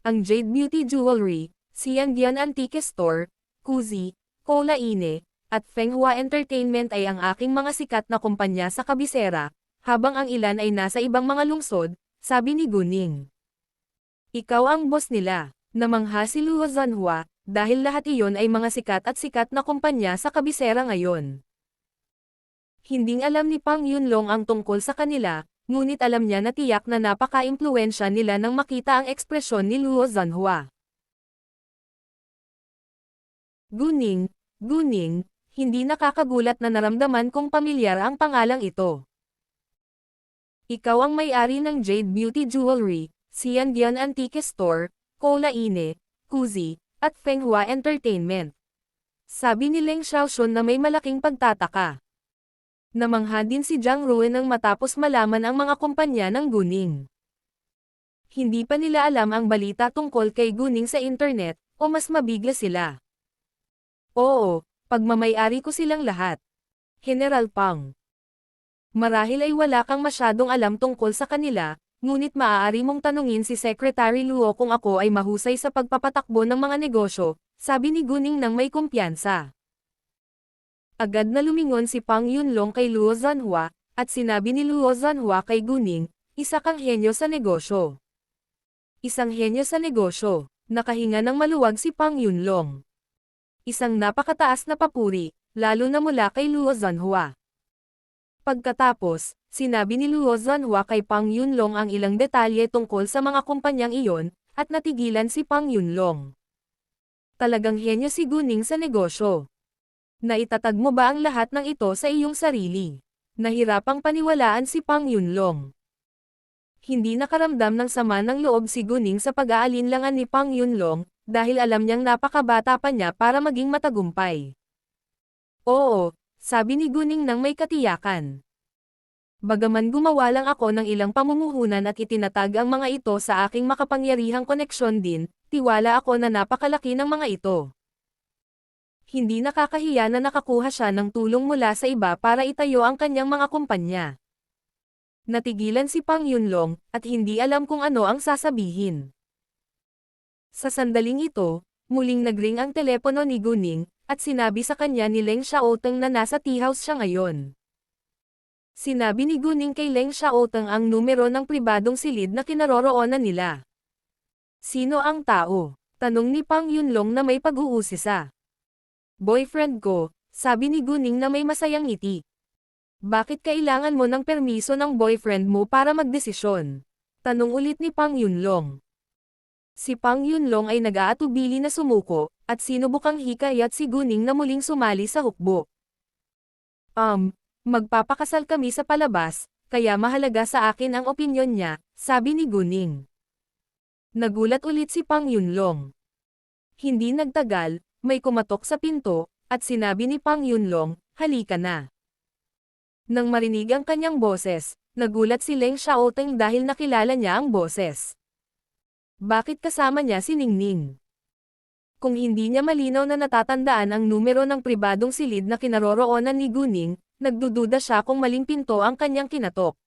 Ang Jade Beauty Jewelry, Xiangdian Antique Store, Kuzi, Cola Ine, at Fenghua Entertainment ay ang aking mga sikat na kumpanya sa kabisera, habang ang ilan ay nasa ibang mga lungsod, sabi ni Guning. Ikaw ang boss nila, namangha si Luo Zhanhua, dahil lahat iyon ay mga sikat na kumpanya sa kabisera ngayon. Hinding alam ni Pang Yunlong ang tungkol sa kanila, ngunit alam niya na tiyak na napaka-impluwensya nila nang makita ang ekspresyon ni Luo Zhanhua. Guning, hindi nakakagulat na naramdaman kong pamilyar ang pangalang ito. Ikaw ang may-ari ng Jade Beauty Jewelry, Xiangdian Antique Store, Cola Ine, Kuzi, at Fenghua Entertainment. Sabi ni Leng Xiaoxun na may malaking pagtataka. Namangha din si Jiang Ruan nang matapos malaman ang mga kumpanya ng Guning. Hindi pa nila alam ang balita tungkol kay Guning sa internet, o mas mabigla sila. Oo, pagmamayari ko silang lahat. General Pang. Marahil ay wala kang masyadong alam tungkol sa kanila, ngunit maaari mong tanungin si Secretary Luo kung ako ay mahusay sa pagpapatakbo ng mga negosyo, sabi ni Guning nang may kumpiyansa. Agad na lumingon si Pang Yunlong kay Luo Zhanhua, at sinabi ni Luo Zhanhua kay Guning, isa kang henyo sa negosyo. Isang henyo sa negosyo, nakahinga ng maluwag si Pang Yunlong. Isang napakataas na papuri, lalo na mula kay Luo Zhanhua. Pagkatapos, sinabi ni Luo Zhanhua kay Pang Yunlong ang ilang detalye tungkol sa mga kumpanyang iyon, at natigilan si Pang Yunlong. Talagang henyo si Guning sa negosyo. Naitatag mo ba ang lahat ng ito sa iyong sarili? Nahirapang paniwalaan si Pang Yunlong. Hindi nakaramdam ng sama ng loob si Guning sa pag-aalinlangan ni Pang Yunlong, dahil alam niyang napakabata pa niya para maging matagumpay. Oo, sabi ni Guning nang may katiyakan. Bagaman gumawa lang ako ng ilang pamumuhunan at itinatag ang mga ito sa aking makapangyarihang koneksyon din, tiwala ako na napakalaki ng mga ito. Hindi nakakahiya na nakakuha siya ng tulong mula sa iba para itayo ang kanyang mga kumpanya. Natigilan si Pang Yunlong, at hindi alam kung ano ang sasabihin. Sa sandaling ito, muling nagring ang telepono ni Guning, at sinabi sa kanya ni Leng Xiaoteng na nasa tea house siya ngayon. Sinabi ni Guning kay Leng Xiaoteng ang numero ng pribadong silid na kinaroroonan nila. Sino ang tao? Tanong ni Pang Yunlong na may pag-uusisa. Boyfriend ko, sabi ni Guning na may masayang ngiti. Bakit kailangan mo ng permiso ng boyfriend mo para magdesisyon? Tanong ulit ni Pang Yunlong. Si Pang Yunlong ay nag-aatubili na sumuko, at sinubukang hikayat si Guning na muling sumali sa hukbo. Magpapakasal kami sa palabas, kaya mahalaga sa akin ang opinyon niya, sabi ni Guning. Nagulat ulit si Pang Yunlong. Hindi nagtagal, may kumatok sa pinto, at sinabi ni Pang Yunlong, halika na. Nang marinig ang kanyang boses, nagulat si Leng Xiaoteng dahil nakilala niya ang boses. Bakit kasama niya si Ningning? Kung hindi niya malinaw na natatandaan ang numero ng pribadong silid na kinaroroonan ni Guning, nagdududa siya kung maling pinto ang kanyang kinatok.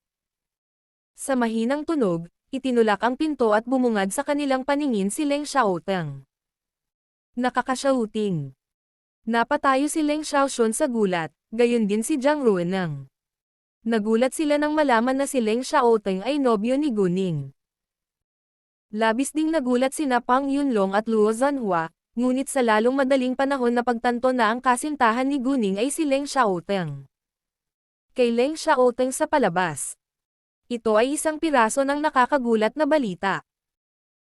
Sa mahinang tunog, itinulak ang pinto at bumungad sa kanilang paningin si Leng Xiaoteng. Nakakashauting. Napatayo si Leng Xiaoxun sa gulat, gayon din si Jiang Rueneng. Nagulat sila nang malaman na si Leng Xiaoteng ay nobyo ni Guning. Labis ding nagulat sina Pang Yunlong at Luo Zanhua, ngunit sa lalong madaling panahon na pagtanto na ang kasintahan ni Guning ay si Leng Xiaoteng. Kay Leng Xiaoteng sa palabas. Ito ay isang piraso ng nakakagulat na balita.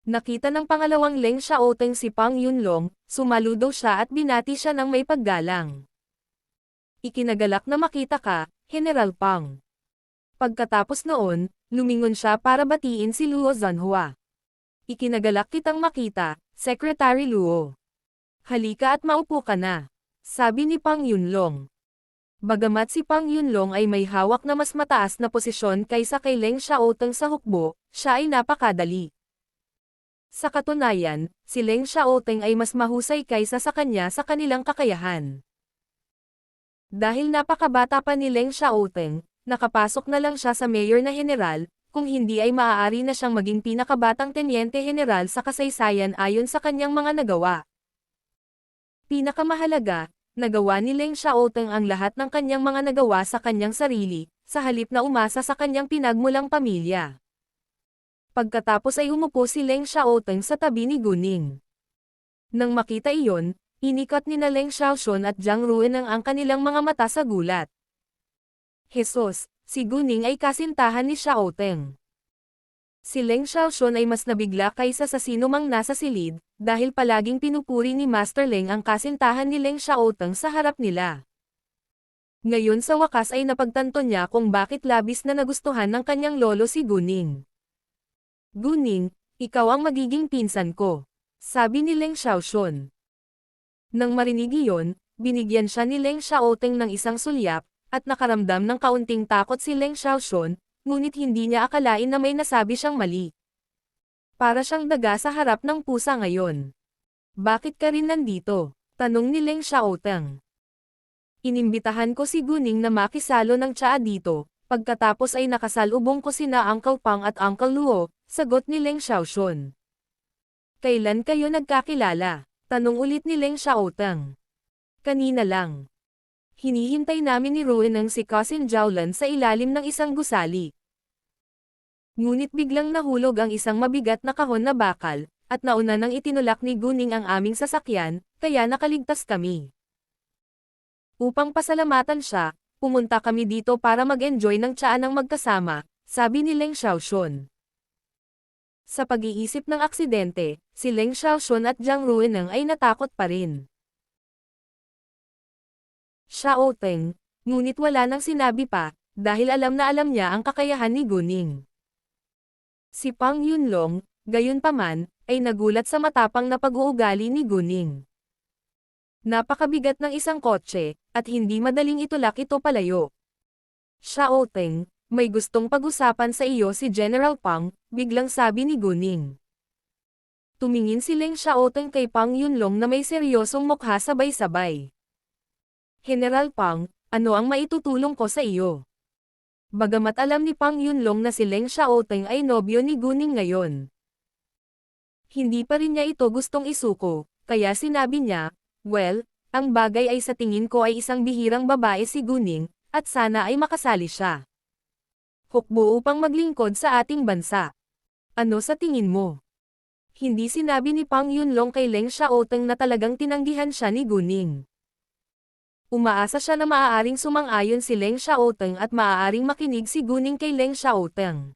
Nakita ng pangalawang Leng Xiaoteng si Pang Yunlong, sumaludo siya at binati siya ng may paggalang. Ikinagalak na makita ka, General Pang. Pagkatapos noon, lumingon siya para batiin si Luo Zanhua. Ikinagalak kitang makita, Secretary Luo. Halika at maupo ka na, sabi ni Pang Yunlong. Bagamat si Pang Yunlong ay may hawak na mas mataas na posisyon kaysa kay Leng Xiaoteng sa hukbo, siya ay napakadali. Sa katunayan, si Leng Xiaoteng ay mas mahusay kaysa sa kanya sa kanilang kakayahan. Dahil napakabata pa ni Leng Xiaoteng, nakapasok na lang siya sa mayor na general, kung hindi ay maaari na siyang maging pinakabatang tenyente general sa kasaysayan ayon sa kanyang mga nagawa. Pinakamahalaga, nagawa ni Leng Xiaoteng ang lahat ng kanyang mga nagawa sa kanyang sarili, sa halip na umasa sa kanyang pinagmulang pamilya. Pagkatapos ay umupo si Leng Xiaoteng sa tabi ni Guning. Nang makita iyon, inikot ni na Leng Xiaoxun at Jiang Rueneng ang kanilang mga mata sa gulat. Jesus, si Guning ay kasintahan ni Xiaoteng. Si Leng Xiaoxun ay mas nabigla kaysa sa sinumang nasa silid, dahil palaging pinupuri ni Master Leng ang kasintahan ni Leng Xiaoteng sa harap nila. Ngayon sa wakas ay napagtanto niya kung bakit labis na nagustuhan ng kanyang lolo si Guning. Guning, ikaw ang magiging pinsan ko, sabi ni Leng Xiaoxun. Nang marinig iyon, binigyan siya ni Leng Xiaoteng ng isang sulyap, at nakaramdam ng kaunting takot si Leng Xiaoxun, ngunit hindi niya akalain na may nasabi siyang mali. Para siyang daga sa harap ng pusa ngayon. Bakit ka rin nandito? Tanong ni Leng Xiaoteng. Inimbitahan ko si Guning na makisalo ng tsaa dito, pagkatapos ay nakasalubong ko sina Uncle Pang at Uncle Luo, sagot ni Leng Xiaoxun. Kailan kayo nagkakilala? Tanong ulit ni Leng Xiaoteng. Kanina lang. Hinihintay namin ni Rueneng si Cousin Jiaolan sa ilalim ng isang gusali. Ngunit biglang nahulog ang isang mabigat na kahon na bakal, at nauna nang itinulak ni Guning ang aming sasakyan, kaya nakaligtas kami. Upang pasalamatan siya, pumunta kami dito para mag-enjoy ng tsaa ng magkasama, sabi ni Leng Xiaoxun. Sa pag-iisip ng aksidente, si Leng Xiaoxun at Jiang Rueneng ay natakot pa rin. Xiaoteng, ngunit wala nang sinabi pa, dahil alam na alam niya ang kakayahan ni Guning. Si Pang Yunlong, gayunpaman, ay nagulat sa matapang na pag-uugali ni Guning. Napakabigat ng isang kotse, at hindi madaling itulak ito palayo. Xiao Teng, may gustong pag-usapan sa iyo si General Pang, biglang sabi ni Guning. Tumingin si Leng Xiaoteng kay Pang Yunlong na may seryosong mukha sabay-sabay. General Pang, ano ang maitutulong ko sa iyo? Bagamat alam ni Pang Yunlong na si Leng Xiaoteng ay nobyo ni Guning ngayon, hindi pa rin niya ito gustong isuko, kaya sinabi niya, well, ang bagay ay sa tingin ko ay isang bihirang babae si Guning, at sana ay makasali siya. Hukbo upang maglingkod sa ating bansa. Ano sa tingin mo? Hindi sinabi ni Pang Yunlong kay Leng Xiaoteng na talagang tinanggihan siya ni Guning. Umaasa siya na maaaring sumang-ayon si Leng Xiaoteng at maaaring makinig si Guning kay Leng Xiaoteng.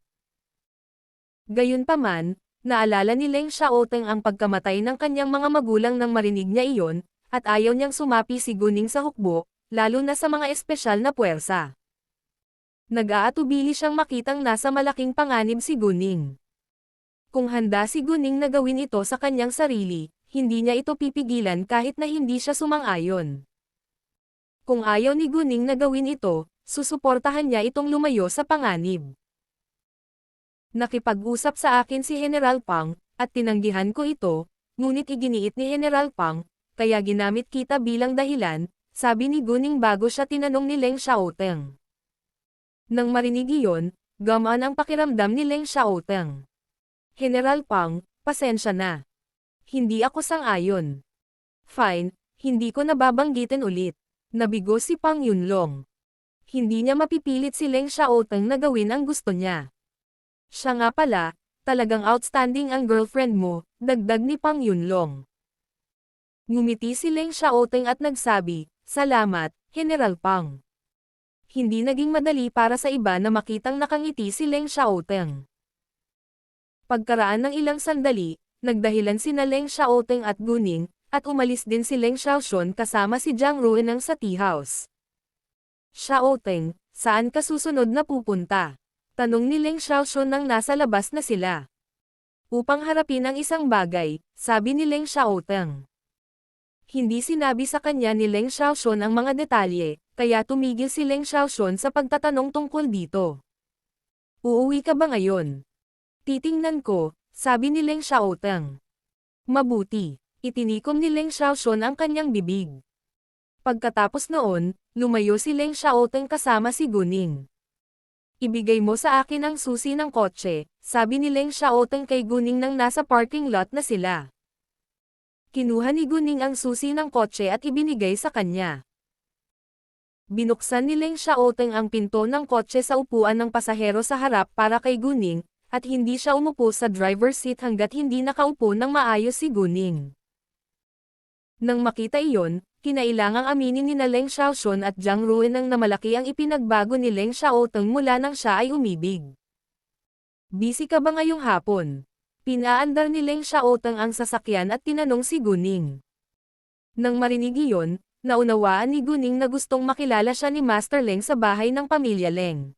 Gayunpaman, naalala ni Leng Xiaoteng ang pagkamatay ng kanyang mga magulang nang marinig niya iyon, at ayaw niyang sumapi si Guning sa hukbo, lalo na sa mga espesyal na puwersa. Nag-aatubili siyang makitang nasa malaking panganib si Guning. Kung handa si Guning na gawin ito sa kanyang sarili, hindi niya ito pipigilan kahit na hindi siya sumang-ayon. Kung ayaw ni Guning na gawin ito, susuportahan niya itong lumayo sa panganib. Nakipag-usap sa akin si General Pang, at tinanggihan ko ito, ngunit iginiit ni General Pang, kaya ginamit kita bilang dahilan, sabi ni Guning bago siya tinanong ni Leng Xiaoteng. Nang marinig iyon, gamaan ang pakiramdam ni Leng Xiaoteng. General Pang, pasensya na. Hindi ako sang-ayon. Fine, hindi ko nababanggitin ulit. Nabigo si Pang Yunlong. Hindi niya mapipilit si Leng Xiaoteng na gawin ang gusto niya. Siya nga pala, talagang outstanding ang girlfriend mo, dagdag ni Pang Yunlong. Ngumiti si Leng Xiaoteng at nagsabi, salamat, General Pang. Hindi naging madali para sa iba na makitang nakangiti si Leng Xiaoteng. Pagkaraan ng ilang sandali, nagdahilan sina Leng Xiaoteng at Guning, at umalis din si Leng Xiaoxun kasama si Jiang Rueneng sa tea house. Xiaoteng, saan ka susunod na pupunta? Tanong ni Leng Xiaoxun nang nasa labas na sila. Upang harapin ang isang bagay, sabi ni Leng Xiaoteng. Hindi sinabi sa kanya ni Leng Xiaoxun ang mga detalye, kaya tumigil si Leng Xiaoxun sa pagtatanong tungkol dito. Uuwi ka ba ngayon? Titingnan ko, sabi ni Leng Xiaoteng. Mabuti, itinikom ni Leng Xiaoxun ang kanyang bibig. Pagkatapos noon, lumayo si Leng Xiaoteng kasama si Guning. Ibigay mo sa akin ang susi ng kotse, sabi ni Leng Xiaoteng kay Guning nang nasa parking lot na sila. Kinuha ni Guning ang susi ng kotse at ibinigay sa kanya. Binuksan ni Leng Xiaoteng ang pinto ng kotse sa upuan ng pasahero sa harap para kay Guning, at hindi siya umupo sa driver's seat hanggat hindi nakaupo ng maayos si Guning. Nang makita iyon, kinailangang aminin ni Leng Xiaoxun at Jiang Rueneng na malaki ang ipinagbago ni Leng Xiaoteng mula nang siya ay umibig. Busy ka ba ngayong hapon? Pinaandar ni Leng Xiaoteng ang sasakyan at tinanong si Guning. Nang marinig iyon, naunawaan ni Guning na gustong makilala siya ni Master Leng sa bahay ng pamilya Leng.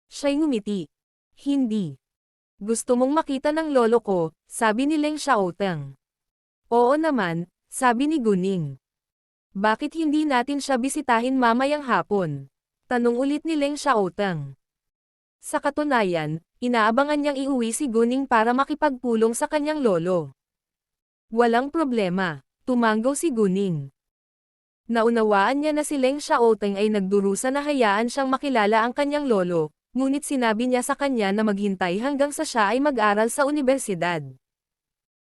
Siya'y ngumiti. Hindi. Gusto mong makita ng lolo ko, sabi ni Leng Xiaoteng. Oo naman, sabi ni Guning. Bakit hindi natin siya bisitahin mamayang hapon? Tanong ulit ni Leng Xiaoteng. Sa katunayan, inaabangan niyang iuwi si Guning para makipagpulong sa kanyang lolo. Walang problema, tumanggaw si Guning. Naunawaan niya na si Leng Xiaoteng ay nagdurusa na hayaan siyang makilala ang kanyang lolo, ngunit sinabi niya sa kanya na maghintay hanggang sa siya ay mag-aral sa unibersidad.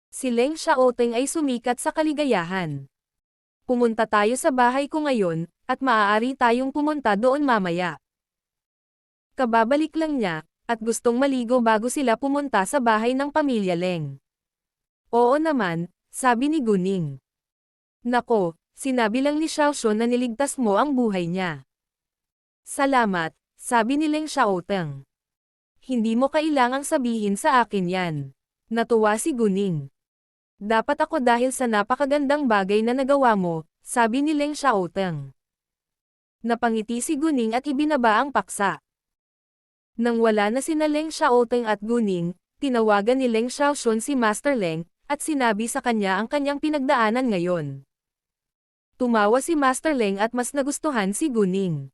Si Leng Xiaoteng ay sumikat sa kaligayahan. Pumunta tayo sa bahay ko ngayon, at maaari tayong pumunta doon mamaya. Kababalik lang niya, at gustong maligo bago sila pumunta sa bahay ng pamilya Leng. Oo naman, sabi ni Guning. Nako, sinabi lang ni Xiaoxun na niligtas mo ang buhay niya. Salamat, sabi ni Leng Xiaoteng. Hindi mo kailangang sabihin sa akin yan. Natuwa si Guning. Dapat ako dahil sa napakagandang bagay na nagawa mo, sabi ni Leng Xiaoteng. Napangiti si Guning at ibinaba ang paksa. Nang wala na sina Leng Xiaoteng at Guning, tinawagan ni Leng Xiaoxun si Master Leng, at sinabi sa kanya ang kanyang pinagdaanan ngayon. Tumawa si Master Leng at mas nagustuhan si Guning.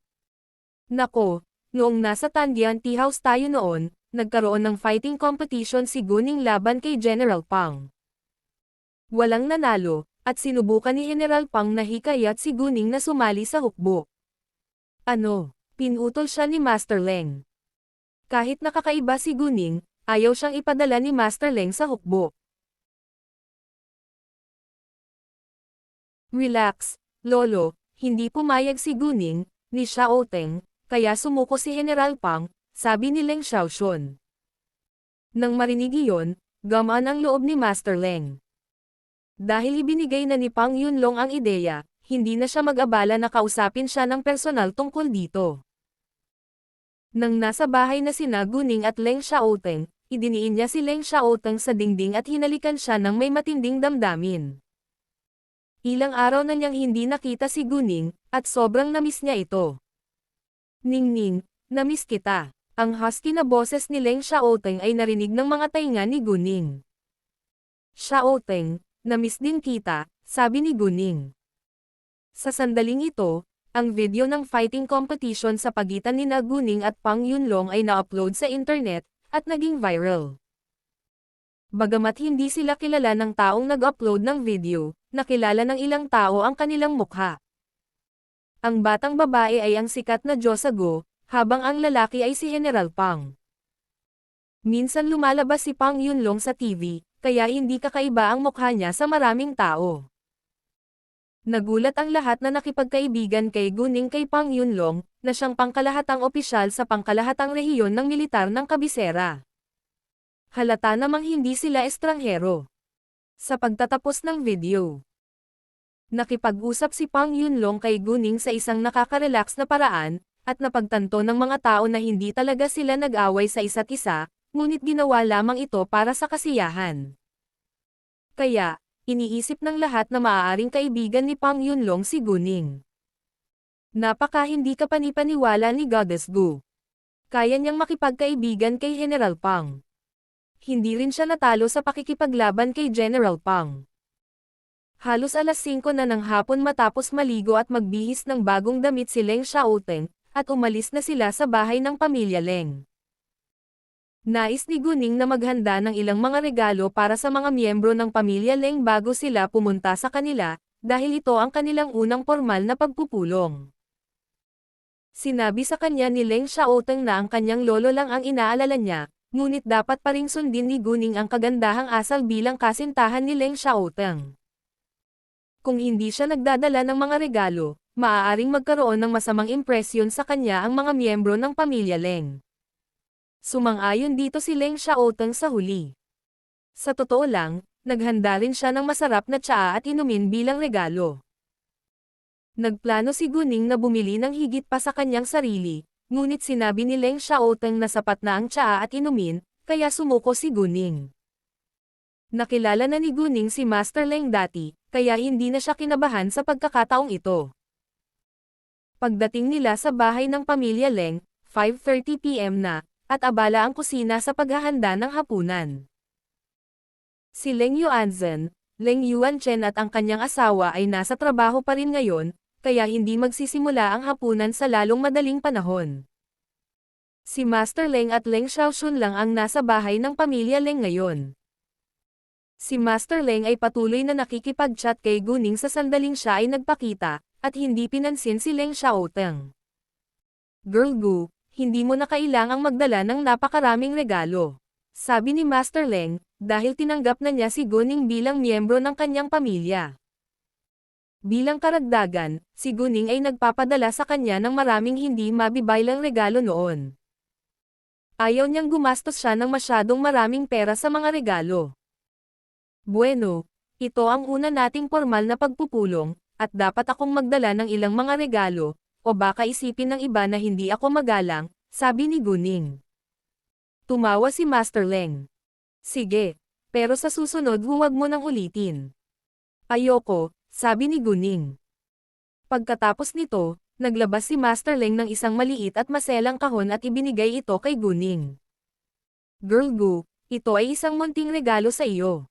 Nako, noong nasa Tandian Tea House tayo noon, nagkaroon ng fighting competition si Guning laban kay General Pang. Walang nanalo, at sinubukan ni General Pang na hikayat si Guning na sumali sa hukbo. Ano, pinutol siya ni Master Leng. Kahit nakakaiba si Guning, ayaw siyang ipadala ni Master Leng sa hukbo. Relax, Lolo, hindi pumayag si Guning, ni Xiaoteng, kaya sumuko si General Pang, sabi ni Leng Xiaoxun. Nang marinig iyon, gamaan ang loob ni Master Leng. Dahil ibinigay na ni Pang Yunlong ang ideya, hindi na siya mag-abala na kausapin siya ng personal tungkol dito. Nang nasa bahay na sina Guning at Leng Xiaoteng, idiniin niya si Leng Xiaoteng sa dingding at hinalikan siya ng may matinding damdamin. Ilang araw na niyang hindi nakita si Guning, at sobrang namiss niya ito. Ningning, namiss kita. Ang husky na boses ni Leng Xiaoteng ay narinig ng mga tainga ni Guning. Xiaoteng, namiss din kita, sabi ni Guning. Sa sandaling ito, ang video ng fighting competition sa pagitan ni Guning at Pang Yunlong ay na-upload sa internet, at naging viral. Bagamat hindi sila kilala ng taong nag-upload ng video, nakilala ng ilang tao ang kanilang mukha. Ang batang babae ay ang sikat na Diyosa Go, habang ang lalaki ay si General Pang. Minsan lumalabas si Pang Yunlong sa TV, kaya hindi kakaiba ang mukha niya sa maraming tao. Nagulat ang lahat na nakipagkaibigan kay Guning kay Pang Yunlong, na siyang pangkalahatang opisyal sa pangkalahatang rehiyon ng militar ng kabisera. Halata namang hindi sila estranghero. Sa pagtatapos ng video, nakipag-usap si Pang Yunlong kay Guning sa isang nakaka-relax na paraan, at napagtanto ng mga tao na hindi talaga sila nag-away sa isa't isa, ngunit ginawa lamang ito para sa kasiyahan. Kaya, iniisip ng lahat na maaaring kaibigan ni Pang Yunlong si Guning. Napaka hindi kapanipaniwala ni Goddess Gu. Kaya niyang makipagkaibigan kay General Pang. Hindi rin siya natalo sa pakikipaglaban kay General Pang. Halos alas 5 na ng hapon matapos maligo at magbihis ng bagong damit si Leng Xiaoteng, at umalis na sila sa bahay ng pamilya Leng. Nais ni Guning na maghanda ng ilang mga regalo para sa mga miyembro ng pamilya Leng bago sila pumunta sa kanila, dahil ito ang kanilang unang formal na pagpupulong. Sinabi sa kanya ni Leng Xiaoteng na ang kanyang lolo lang ang inaalala niya, ngunit dapat pa ring sundin ni Guning ang kagandahang asal bilang kasintahan ni Leng Xiaoteng. Kung hindi siya nagdadala ng mga regalo, maaaring magkaroon ng masamang impresyon sa kanya ang mga miyembro ng pamilya Leng. Sumang-ayon dito si Leng Xiaoteng sa huli. Sa totoo lang, naghanda rin siya ng masarap na tsaa at inumin bilang regalo. Nagplano si Guning na bumili ng higit pa sa kanyang sarili, ngunit sinabi ni Leng Xiaoteng na sapat na ang tsaa at inumin, kaya sumuko si Guning. Nakilala na ni Guning si Master Leng dati, kaya hindi na siya kinabahan sa pagkakataong ito. Pagdating nila sa bahay ng pamilya Leng, 5:30 PM na, at abala ang kusina sa paghahanda ng hapunan. Si Leng Yuanzhen, Leng Yuanchen at ang kanyang asawa ay nasa trabaho pa rin ngayon, kaya hindi magsisimula ang hapunan sa lalong madaling panahon. Si Master Leng at Leng Xiaoxun lang ang nasa bahay ng pamilya Leng ngayon. Si Master Leng ay patuloy na nakikipag-chat kay Guning sa sandaling siya ay nagpakita, at hindi pinansin si Leng Xiaoteng. Girl Gu, hindi mo na kailangang magdala ng napakaraming regalo. Sabi ni Master Leng, dahil tinanggap na niya si Guning bilang miyembro ng kanyang pamilya. Bilang karagdagan, si Guning ay nagpapadala sa kanya ng maraming hindi mabibaylang regalo noon. Ayaw niyang gumastos siya ng masyadong maraming pera sa mga regalo. Bueno, ito ang una nating formal na pagpupulong, at dapat akong magdala ng ilang mga regalo, o baka isipin ng iba na hindi ako magalang, sabi ni Guning. Tumawa si Master Leng. Sige, pero sa susunod huwag mo nang ulitin. Ayoko, sabi ni Guning. Pagkatapos nito, naglabas si Master Leng ng isang maliit at maselang kahon at ibinigay ito kay Guning. Girl Gu, ito ay isang munting regalo sa iyo.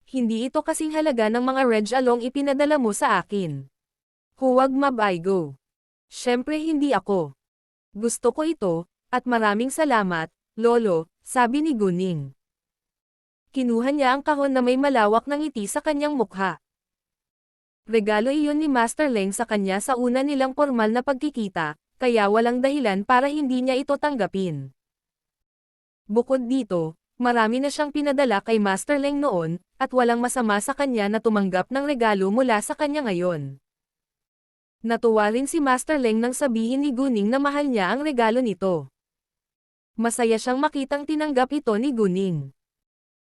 Hindi ito kasing halaga ng mga Reg Along ipinadala mo sa akin. Huwag mabaigo. Siyempre hindi ako. Gusto ko ito, at maraming salamat, Lolo, sabi ni Guning. Kinuha niya ang kahon na may malawak na ngiti sa kanyang mukha. Regalo iyon ni Master Leng sa kanya sa una nilang formal na pagkikita, kaya walang dahilan para hindi niya ito tanggapin. Bukod dito, marami na siyang pinadala kay Master Leng noon, at walang masama sa kanya na tumanggap ng regalo mula sa kanya ngayon. Natuwa rin si Master Leng nang sabihin ni Guning na mahal niya ang regalo nito. Masaya siyang makitang tinanggap ito ni Guning.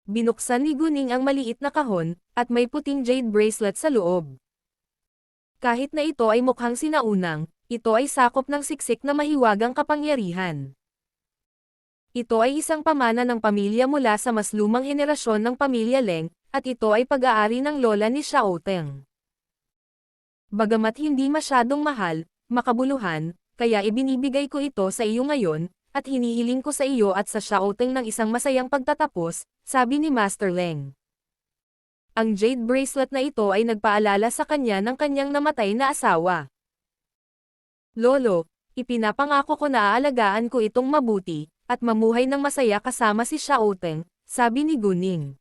Binuksan ni Guning ang maliit na kahon, at may puting jade bracelet sa loob. Kahit na ito ay mukhang sinaunang, ito ay sakop ng siksik na mahiwagang kapangyarihan. Ito ay isang pamana ng pamilya mula sa mas lumang henerasyon ng pamilya Leng, at ito ay pag-aari ng lola ni Xiao Teng. Bagamat hindi masyadong mahal, makabuluhan, kaya ibinibigay ko ito sa iyo ngayon, at hinihiling ko sa iyo at sa Xiao Teng ng isang masayang pagtatapos, sabi ni Master Leng. Ang jade bracelet na ito ay nagpaalala sa kanya ng kanyang namatay na asawa. Lolo, ipinapangako ko na aalagaan ko itong mabuti, at mamuhay ng masaya kasama si Xiao Teng, sabi ni Guning.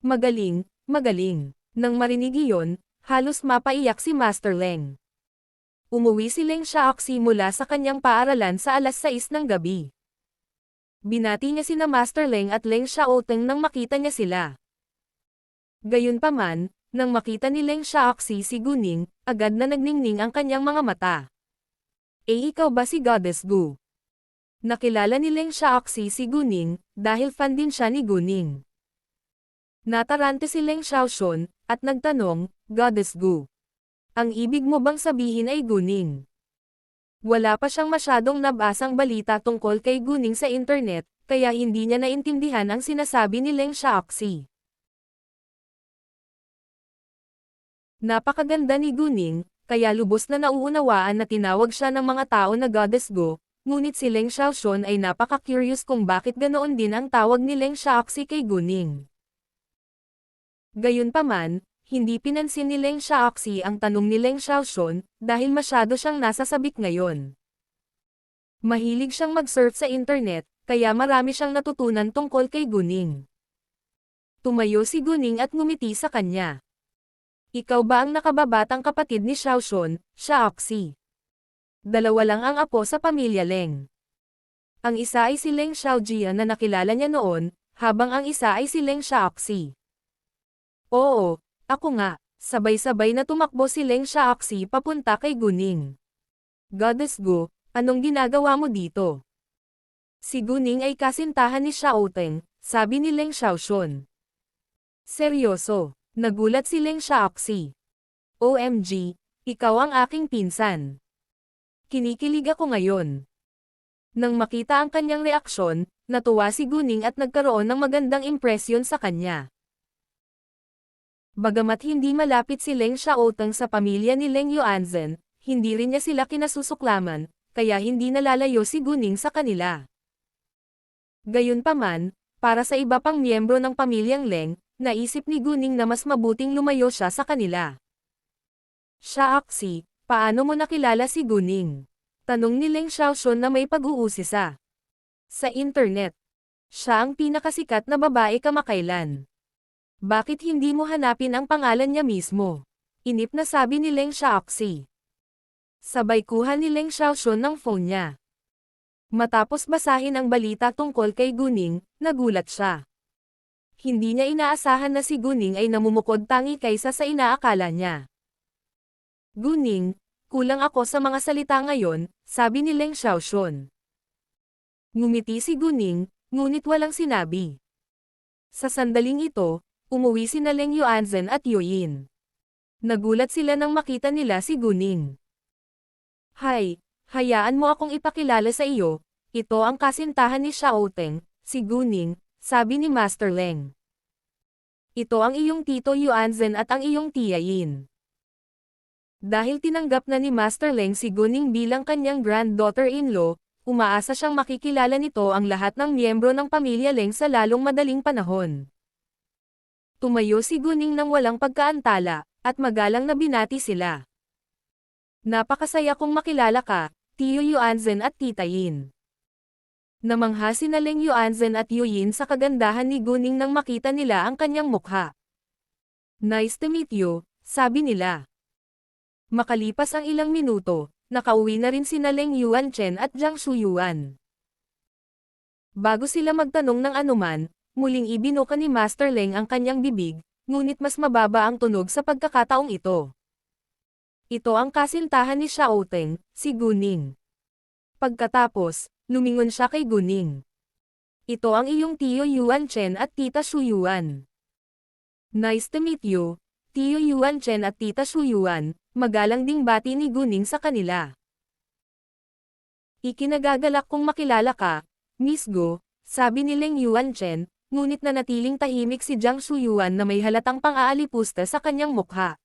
Magaling, magaling. Nang marinig iyon, halos mapaiyak si Master Leng. Umuwi si Leng Xiaoxi mula sa kanyang paaralan sa alas 6 ng gabi. Binati niya sina Master Leng at Leng Xiaoteng nang makita niya sila. Gayunpaman, nang makita ni Leng Xiaoxi si Guning, agad na nagningning ang kanyang mga mata. Ikaw ba si Goddess Gu? Nakilala ni Leng Xiaoxi si Guning, dahil fan din siya ni Guning. Natarante si Leng Xiaoxun, at nagtanong, Goddess Gu. Ang ibig mo bang sabihin ay Guning? Wala pa siyang masyadong nabasang balita tungkol kay Guning sa internet, kaya hindi niya naintindihan ang sinasabi ni Leng Xiaoxi. Napakaganda ni Guning, kaya lubos na nauunawaan na tinawag siya ng mga tao na Goddess Gu, ngunit si Leng Xiaoxun ay napaka-curious kung bakit ganoon din ang tawag ni Leng Xiaoxi kay Guning. Gayunpaman, hindi pinansin ni Leng Xiaoxi ang tanong ni Leng Xiaoxun, dahil masyado siyang nasa sabik ngayon. Mahilig siyang mag-surf sa internet, kaya marami siyang natutunan tungkol kay Guning. Tumayo si Guning at ngumiti sa kanya. Ikaw ba ang nakababatang kapatid ni Xiaoxun, Xiaoxi? Dalawa lang ang apo sa pamilya Leng. Ang isa ay si Leng Xiaojia na nakilala niya noon, habang ang isa ay si Leng Xiaoxi. Oo, ako nga, sabay-sabay na tumakbo si Leng Xiaoxi papunta kay Guning. Goddess Gu, anong ginagawa mo dito? Si Guning ay kasintahan ni Xiao Teng, sabi ni Leng Xiaoxun. Seryoso, nagulat si Leng Xiaoxi. OMG, ikaw ang aking pinsan. Kinikilig ako ngayon. Nang makita ang kanyang reaksyon, natuwa si Guning at nagkaroon ng magandang impresyon sa kanya. Bagamat hindi malapit si Leng Xiaoteng sa pamilya ni Leng Yuanzhen, hindi rin niya sila kinasusuklaman, kaya hindi nalalayo si Guning sa kanila. Gayunpaman, para sa iba pang miyembro ng pamilyang Leng, naisip ni Guning na mas mabuting lumayo siya sa kanila. Xiaoxi, paano mo nakilala si Guning? Tanong ni Leng Xiaoxun na may pag-uusisa. Sa internet. Siya ang pinakasikat na babae kamakailan. Bakit hindi mo hanapin ang pangalan niya mismo? Inip na sabi ni Leng Xiaoxi. Sabay kuha ni Leng Xiaoxun ng phone niya. Matapos basahin ang balita tungkol kay Guning, nagulat siya. Hindi niya inaasahan na si Guning ay namumukod tangi kaysa sa inaakala niya. Guning, kulang ako sa mga salita ngayon, sabi ni Leng Xiaoxun. Ngumiti si Guning, ngunit walang sinabi. Sa sandaling ito, umuwi sina Leng Yuanzhen at Yuyin. Nagulat sila nang makita nila si Guning. Hay, hayaan mo akong ipakilala sa iyo, ito ang kasintahan ni Xiaoteng, si Guning, sabi ni Master Leng. Ito ang iyong tito Yuanzhen at ang iyong tiya Yin. Dahil tinanggap na ni Master Leng si Guning bilang kanyang granddaughter-in-law, umaasa siyang makikilala nito ang lahat ng miyembro ng pamilya Leng sa lalong madaling panahon. Tumayo si Guning nang walang pagkaantala, at magalang na binati sila. Napakasaya kong makilala ka, Tiyo Yuanzhen at Tita Yin. Namangha sina Leng Yuanzhen at Yu Yin sa kagandahan ni Guning nang makita nila ang kanyang mukha. Nice to meet you, sabi nila. Makalipas ang ilang minuto, nakauwi na rin sina Leng Yuanchen at Jiang Shuyuan. Bago sila magtanong ng anuman, muling ibinuka ni Master Leng ang kanyang bibig, ngunit mas mababa ang tunog sa pagkakataong ito. Ito ang kasintahan ni Xiao Teng, si Guning. Pagkatapos, lumingon siya kay Guning. Ito ang iyong Tiyo Yuanchen at Tita Shuyuan. Nice to meet you, Tiyo Yuanchen at Tita Shuyuan, magalang ding bati ni Guning sa kanila. Ikinagagalak kong makilala ka, Miss Go, sabi ni Leng Yuanchen, ngunit nanatiling tahimik si Jiang Shuyuan na may halatang pang-aalipusta sa kanyang mukha.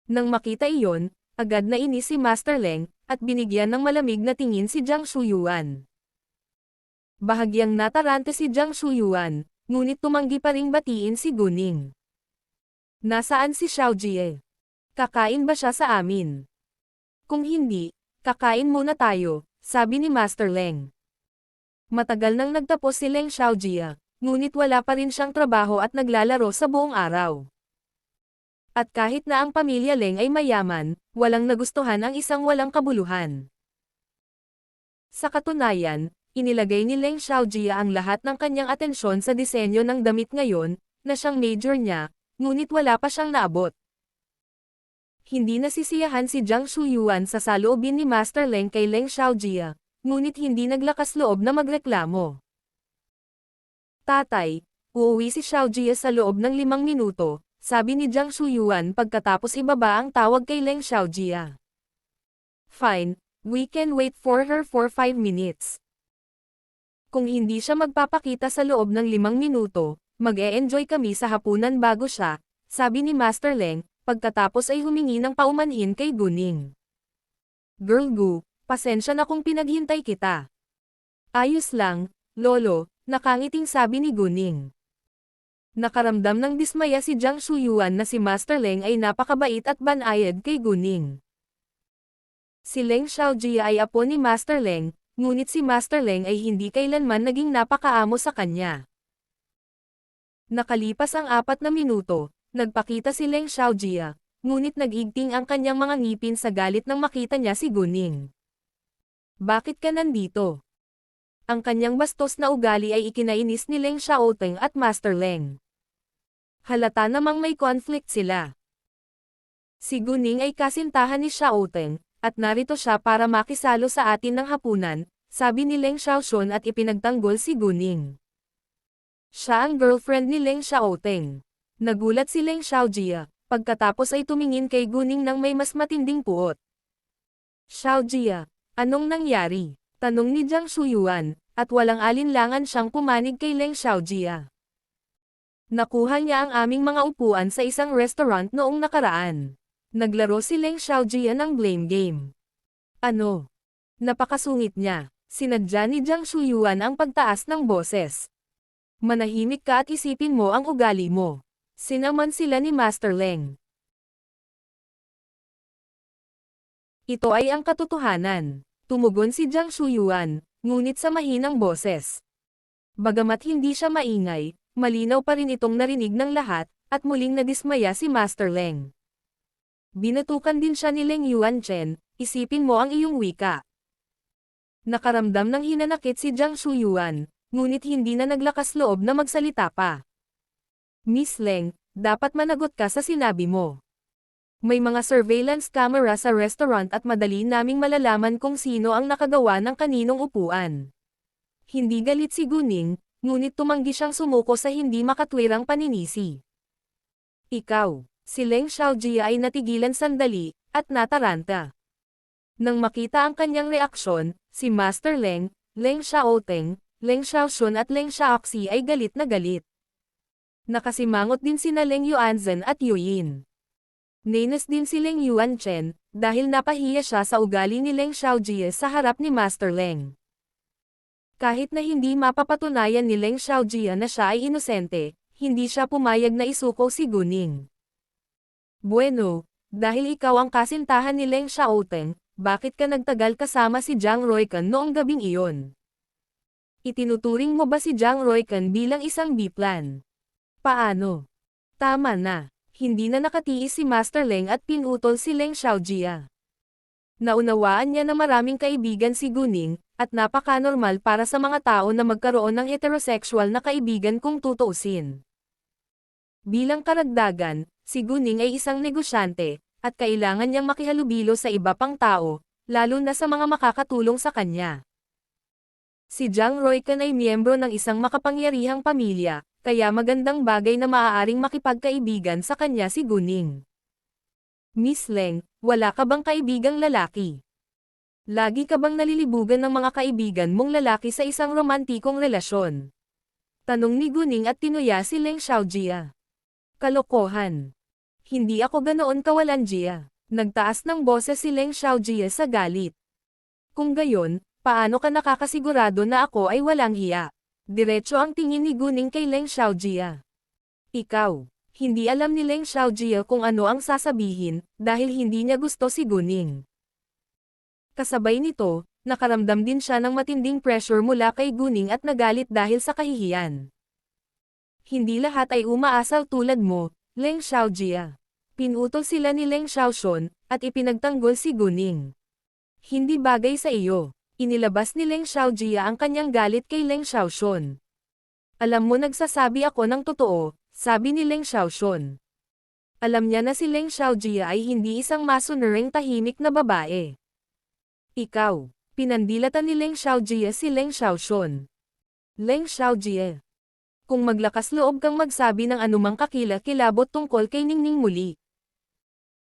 Nang makita iyon, agad na inis si Master Leng, at binigyan ng malamig na tingin si Jiang Shuyuan. Bahagyang natarante si Jiang Shuyuan, ngunit tumanggi pa ring batiin si Guning. Nasaan si Xiao Jie? Kakain ba siya sa amin? Kung hindi, kakain muna tayo, sabi ni Master Leng. Matagal nang nagtapos si Leng Xiaojia, ngunit wala pa rin siyang trabaho at naglalaro sa buong araw. At kahit na ang pamilya Leng ay mayaman, walang nagustuhan ang isang walang kabuluhan. Sa katunayan, inilagay ni Leng Xiaojia ang lahat ng kanyang atensyon sa disenyo ng damit ngayon, na siyang major niya, ngunit wala pa siyang naabot. Hindi nasisiyahan si Jiang Shuyuan sa saloobin ni Master Leng kay Leng Xiaojia, ngunit hindi naglakas loob na magreklamo. Tatay, uuwi si Xiaojia sa loob ng 5 minuto, sabi ni Jiang Shuyuan pagkatapos ibaba ang tawag kay Leng Xiaojia. Fine, we can wait for her for 5 minutes. Kung hindi siya magpapakita sa loob ng 5 minuto, mag-e-enjoy kami sa hapunan bago siya, sabi ni Master Leng, pagkatapos ay humingi ng paumanhin kay Guning. Girl Gu, pasensya na kung pinaghintay kita. Ayos lang, Lolo, nakangiting sabi ni Guning. Nakaramdam ng dismaya si Jiang Shuyuan na si Master Leng ay napakabait at banayad kay Guning. Si Leng Xiaojia ay apo ni Master Leng, ngunit si Master Leng ay hindi kailanman naging napakaamo sa kanya. Nakalipas ang 4 na minuto, nagpakita si Leng Xiaojia, ngunit nag-igting ang kanyang mga ngipin sa galit nang makita niya si Guning. Bakit ka nandito? Ang kanyang bastos na ugali ay ikinainis ni Leng Xiaoteng at Master Leng. Halata namang may conflict sila. Si Guning ay kasintahan ni Xiaoteng, at narito siya para makisalo sa atin ng hapunan, sabi ni Leng Xiaoxun at ipinagtanggol si Guning. Siya ang girlfriend ni Leng Xiaoteng. Nagulat si Leng Xiaojia, pagkatapos ay tumingin kay Guning ng may mas matinding puot. Xiaojia, anong nangyari? Tanong ni Jiang Shuyuan, at walang alinlangan siyang pumanig kay Leng Xiaojia. Nakuha niya ang aming mga upuan sa isang restaurant noong nakaraan. Naglaro si Leng Xiaojia ng blame game. Ano? Napakasungit niya. Sinadya ni Jiang Shuyuan ang pagtaas ng boses. Manahimik ka at isipin mo ang ugali mo. Sinaman sila ni Master Leng. Ito ay ang katotohanan. Tumugon si Jiang Shuyuan, ngunit sa mahinang boses. Bagamat hindi siya maingay, malinaw pa rin itong narinig ng lahat, at muling nadismaya si Master Leng. Binatukan din siya ni Leng Yuanchen, isipin mo ang iyong wika. Nakaramdam ng hinanakit si Jiang Shuyuan, ngunit hindi na naglakas loob na magsalita pa. Miss Leng, dapat managot ka sa sinabi mo. May mga surveillance camera sa restaurant at madali naming malalaman kung sino ang nakagawa ng kaninong upuan. Hindi galit si Guning, ngunit tumanggi siyang sumuko sa hindi makatwirang paninisi. Ikaw, si Leng Xiaojia ay natigilan sandali, at nataranta. Nang makita ang kanyang reaksyon, si Master Leng, Leng Xiaoteng, Leng Xiaoxun at Leng Xiaoxi ay galit na galit. Nakasimangot din sina Leng Yuanzhen at Yu Yin. Nainis din si Leng Yuanchen, dahil napahiya siya sa ugali ni Leng Xiaojie sa harap ni Master Leng. Kahit na hindi mapapatunayan ni Leng Xiaojie na siya ay inosente, hindi siya pumayag na isuko si Guning. Bueno, dahil ikaw ang kasintahan ni Leng Xiaoteng, bakit ka nagtagal kasama si Jiang Roikan noong gabing iyon? Itinuturing mo ba si Jiang Roikan bilang isang biplan? Paano? Tama na. Hindi na nakatiis si Master Leng at pinutol si Leng Xiaojie. Naunawaan niya na maraming kaibigan si Guning, at napaka-normal para sa mga tao na magkaroon ng heterosexual na kaibigan kung tutuusin. Bilang karagdagan, si Guning ay isang negosyante, at kailangan niyang makihalubilo sa iba pang tao, lalo na sa mga makakatulong sa kanya. Si Jiang Roikan ay miyembro ng isang makapangyarihang pamilya, kaya magandang bagay na maaaring makipagkaibigan sa kanya si Guning. Miss Leng, wala ka bang kaibigang lalaki? Lagi ka bang nalilibugan ng mga kaibigan mong lalaki sa isang romantikong relasyon? Tanong ni Guning at tinuya si Leng Xiaojie. Kalokohan. Hindi ako ganoon kawalan Jia. Nagtaas ng boses si Leng Xiaojie sa galit. Kung gayon, paano ka nakakasigurado na ako ay walang hiya? Diretso ang tingin ni Guning kay Leng Xiaojie. Ikaw, hindi alam ni Leng Xiaojie kung ano ang sasabihin, dahil hindi niya gusto si Guning. Kasabay nito, nakaramdam din siya ng matinding pressure mula kay Guning at nagalit dahil sa kahihiyan. Hindi lahat ay umaasal tulad mo, Leng Xiaojie. Pinutol sila ni Leng Xiaoshun, at ipinagtanggol si Guning. Hindi bagay sa iyo. Inilabas ni Leng Xiaojie ang kanyang galit kay Leng Xiaoshun. Alam mo nagsasabi ako ng totoo, sabi ni Leng Xiaoshun. Alam niya na si Leng Xiaojie ay hindi isang masunuring tahimik na babae. Ikaw, pinandilatan ni Leng Xiaojie si Leng Xiaoshun. Leng Xiaojie. Kung maglakas loob kang magsabi ng anumang kakila-kilabot tungkol kay Ningning muli.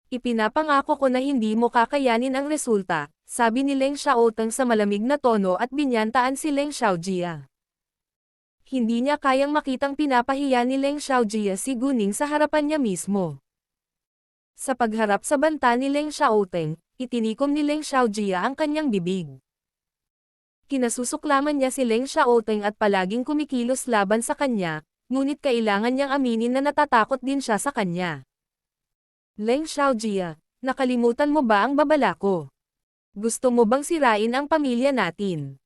Ipinapangako ko na hindi mo kakayanin ang resulta, sabi ni Leng Xiaoteng sa malamig na tono at binyantaan si Leng Xiaojie. Hindi niya kayang makitang pinapahiya ni Leng Xiaojie si Guning sa harapan niya mismo. Sa pagharap sa banta ni Leng Xiaoteng, itinikom ni Leng Xiaojie ang kanyang bibig. Kinasusuklaman niya si Leng Xiaoteng at palaging kumikilos laban sa kanya, ngunit kailangan niyang aminin na natatakot din siya sa kanya. Leng Xiaojie, nakalimutan mo ba ang babala ko? Gusto mo bang sirain ang pamilya natin?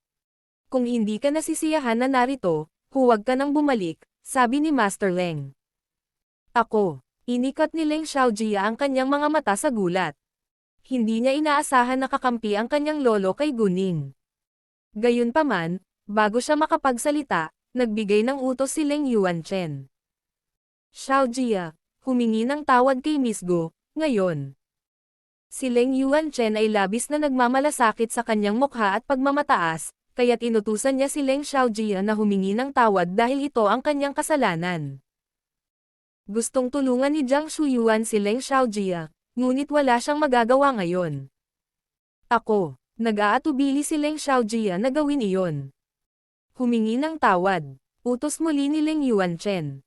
Kung hindi ka nasisiyahan na narito, huwag ka nang bumalik, sabi ni Master Leng. Ako, inikat ni Leng Xiaojie ang kanyang mga mata sa gulat. Hindi niya inaasahan na kakampi ang kanyang lolo kay Guning. Gayunpaman, bago siya makapagsalita, nagbigay ng utos si Leng Yuanchen. Xiaojie, humingi ng tawad kay Miss Go, ngayon. Si Leng Yuanchen ay labis na nagmamalasakit sa kanyang mukha at pagmamataas, kaya't inutusan niya si Leng Xiaojie na humingi ng tawad dahil ito ang kanyang kasalanan. Gustong tulungan ni Jiang Shuyuan si Leng Xiaojie, ngunit wala siyang magagawa ngayon. Ako, nag-aatubili si Leng Xiaojie na gawin iyon. Humingi ng tawad, utos muli ni Leng Yuanchen.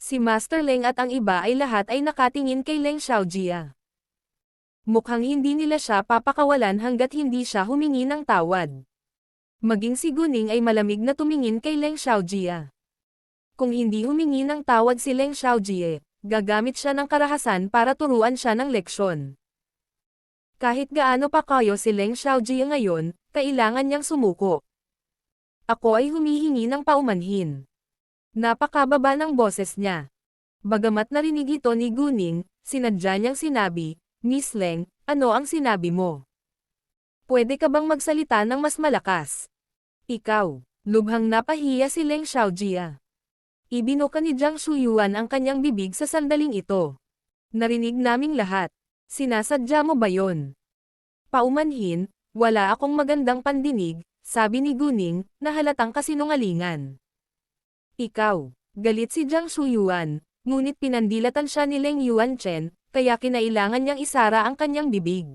Si Master Leng at ang iba ay lahat ay nakatingin kay Leng Xiaojie. Mukhang hindi nila siya papakawalan hanggat hindi siya humingi ng tawad. Maging si Guning ay malamig na tumingin kay Leng Xiaojie. Kung hindi humingi ng tawad si Leng Xiaojie, gagamit siya ng karahasan para turuan siya ng leksyon. Kahit gaano pa kayo si Leng Xiaojie ngayon, kailangan niyang sumuko. Ako ay humihingi ng paumanhin. Napakababa ng boses niya. Bagamat narinig ito ni Guning, sinadya niyang sinabi, Miss Leng, ano ang sinabi mo? Pwede ka bang magsalita ng mas malakas? Ikaw, lubhang napahiya si Leng Xiaojie. Ibinuka ni Jiang Shuyuan ang kanyang bibig sa sandaling ito. Narinig naming lahat. Sinasadya mo ba yon? Paumanhin, wala akong magandang pandinig, sabi ni Guning, na halatang kasinungalingan. Ikaw, galit si Jiang Shuyuan, ngunit pinandilatan siya ni Leng Yuanchen, kaya kinailangan niyang isara ang kanyang bibig.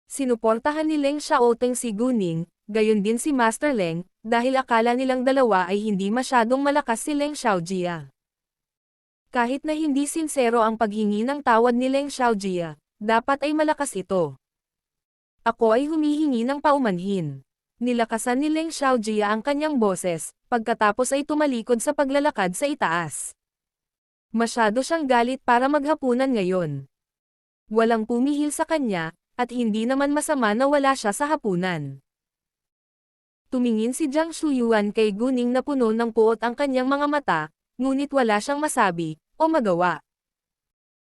Sinuportahan ni Leng Xiaoteng si Guning, gayon din si Master Leng, dahil akala nilang dalawa ay hindi masyadong malakas si Leng Xiaojie. Kahit na hindi sinsero ang paghingi ng tawad ni Leng Xiaojia, dapat ay malakas ito. Ako ay humihingi ng paumanhin. Nilakasan ni Leng Xiaojia ang kanyang boses, pagkatapos ay tumalikod sa paglalakad sa itaas. Masyado siyang galit para maghapunan ngayon. Walang pumihil sa kanya, at hindi naman masama na wala siya sa hapunan. Tumingin si Jiang Shuyuan kay Guning na puno ng puot ang kanyang mga mata, ngunit wala siyang masabi, o magawa.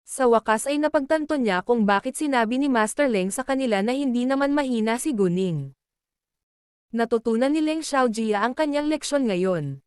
Sa wakas ay napagtanto niya kung bakit sinabi ni Master Leng sa kanila na hindi naman mahina si Guning. Natutunan ni Leng Xiaojia ang kanyang leksyon ngayon.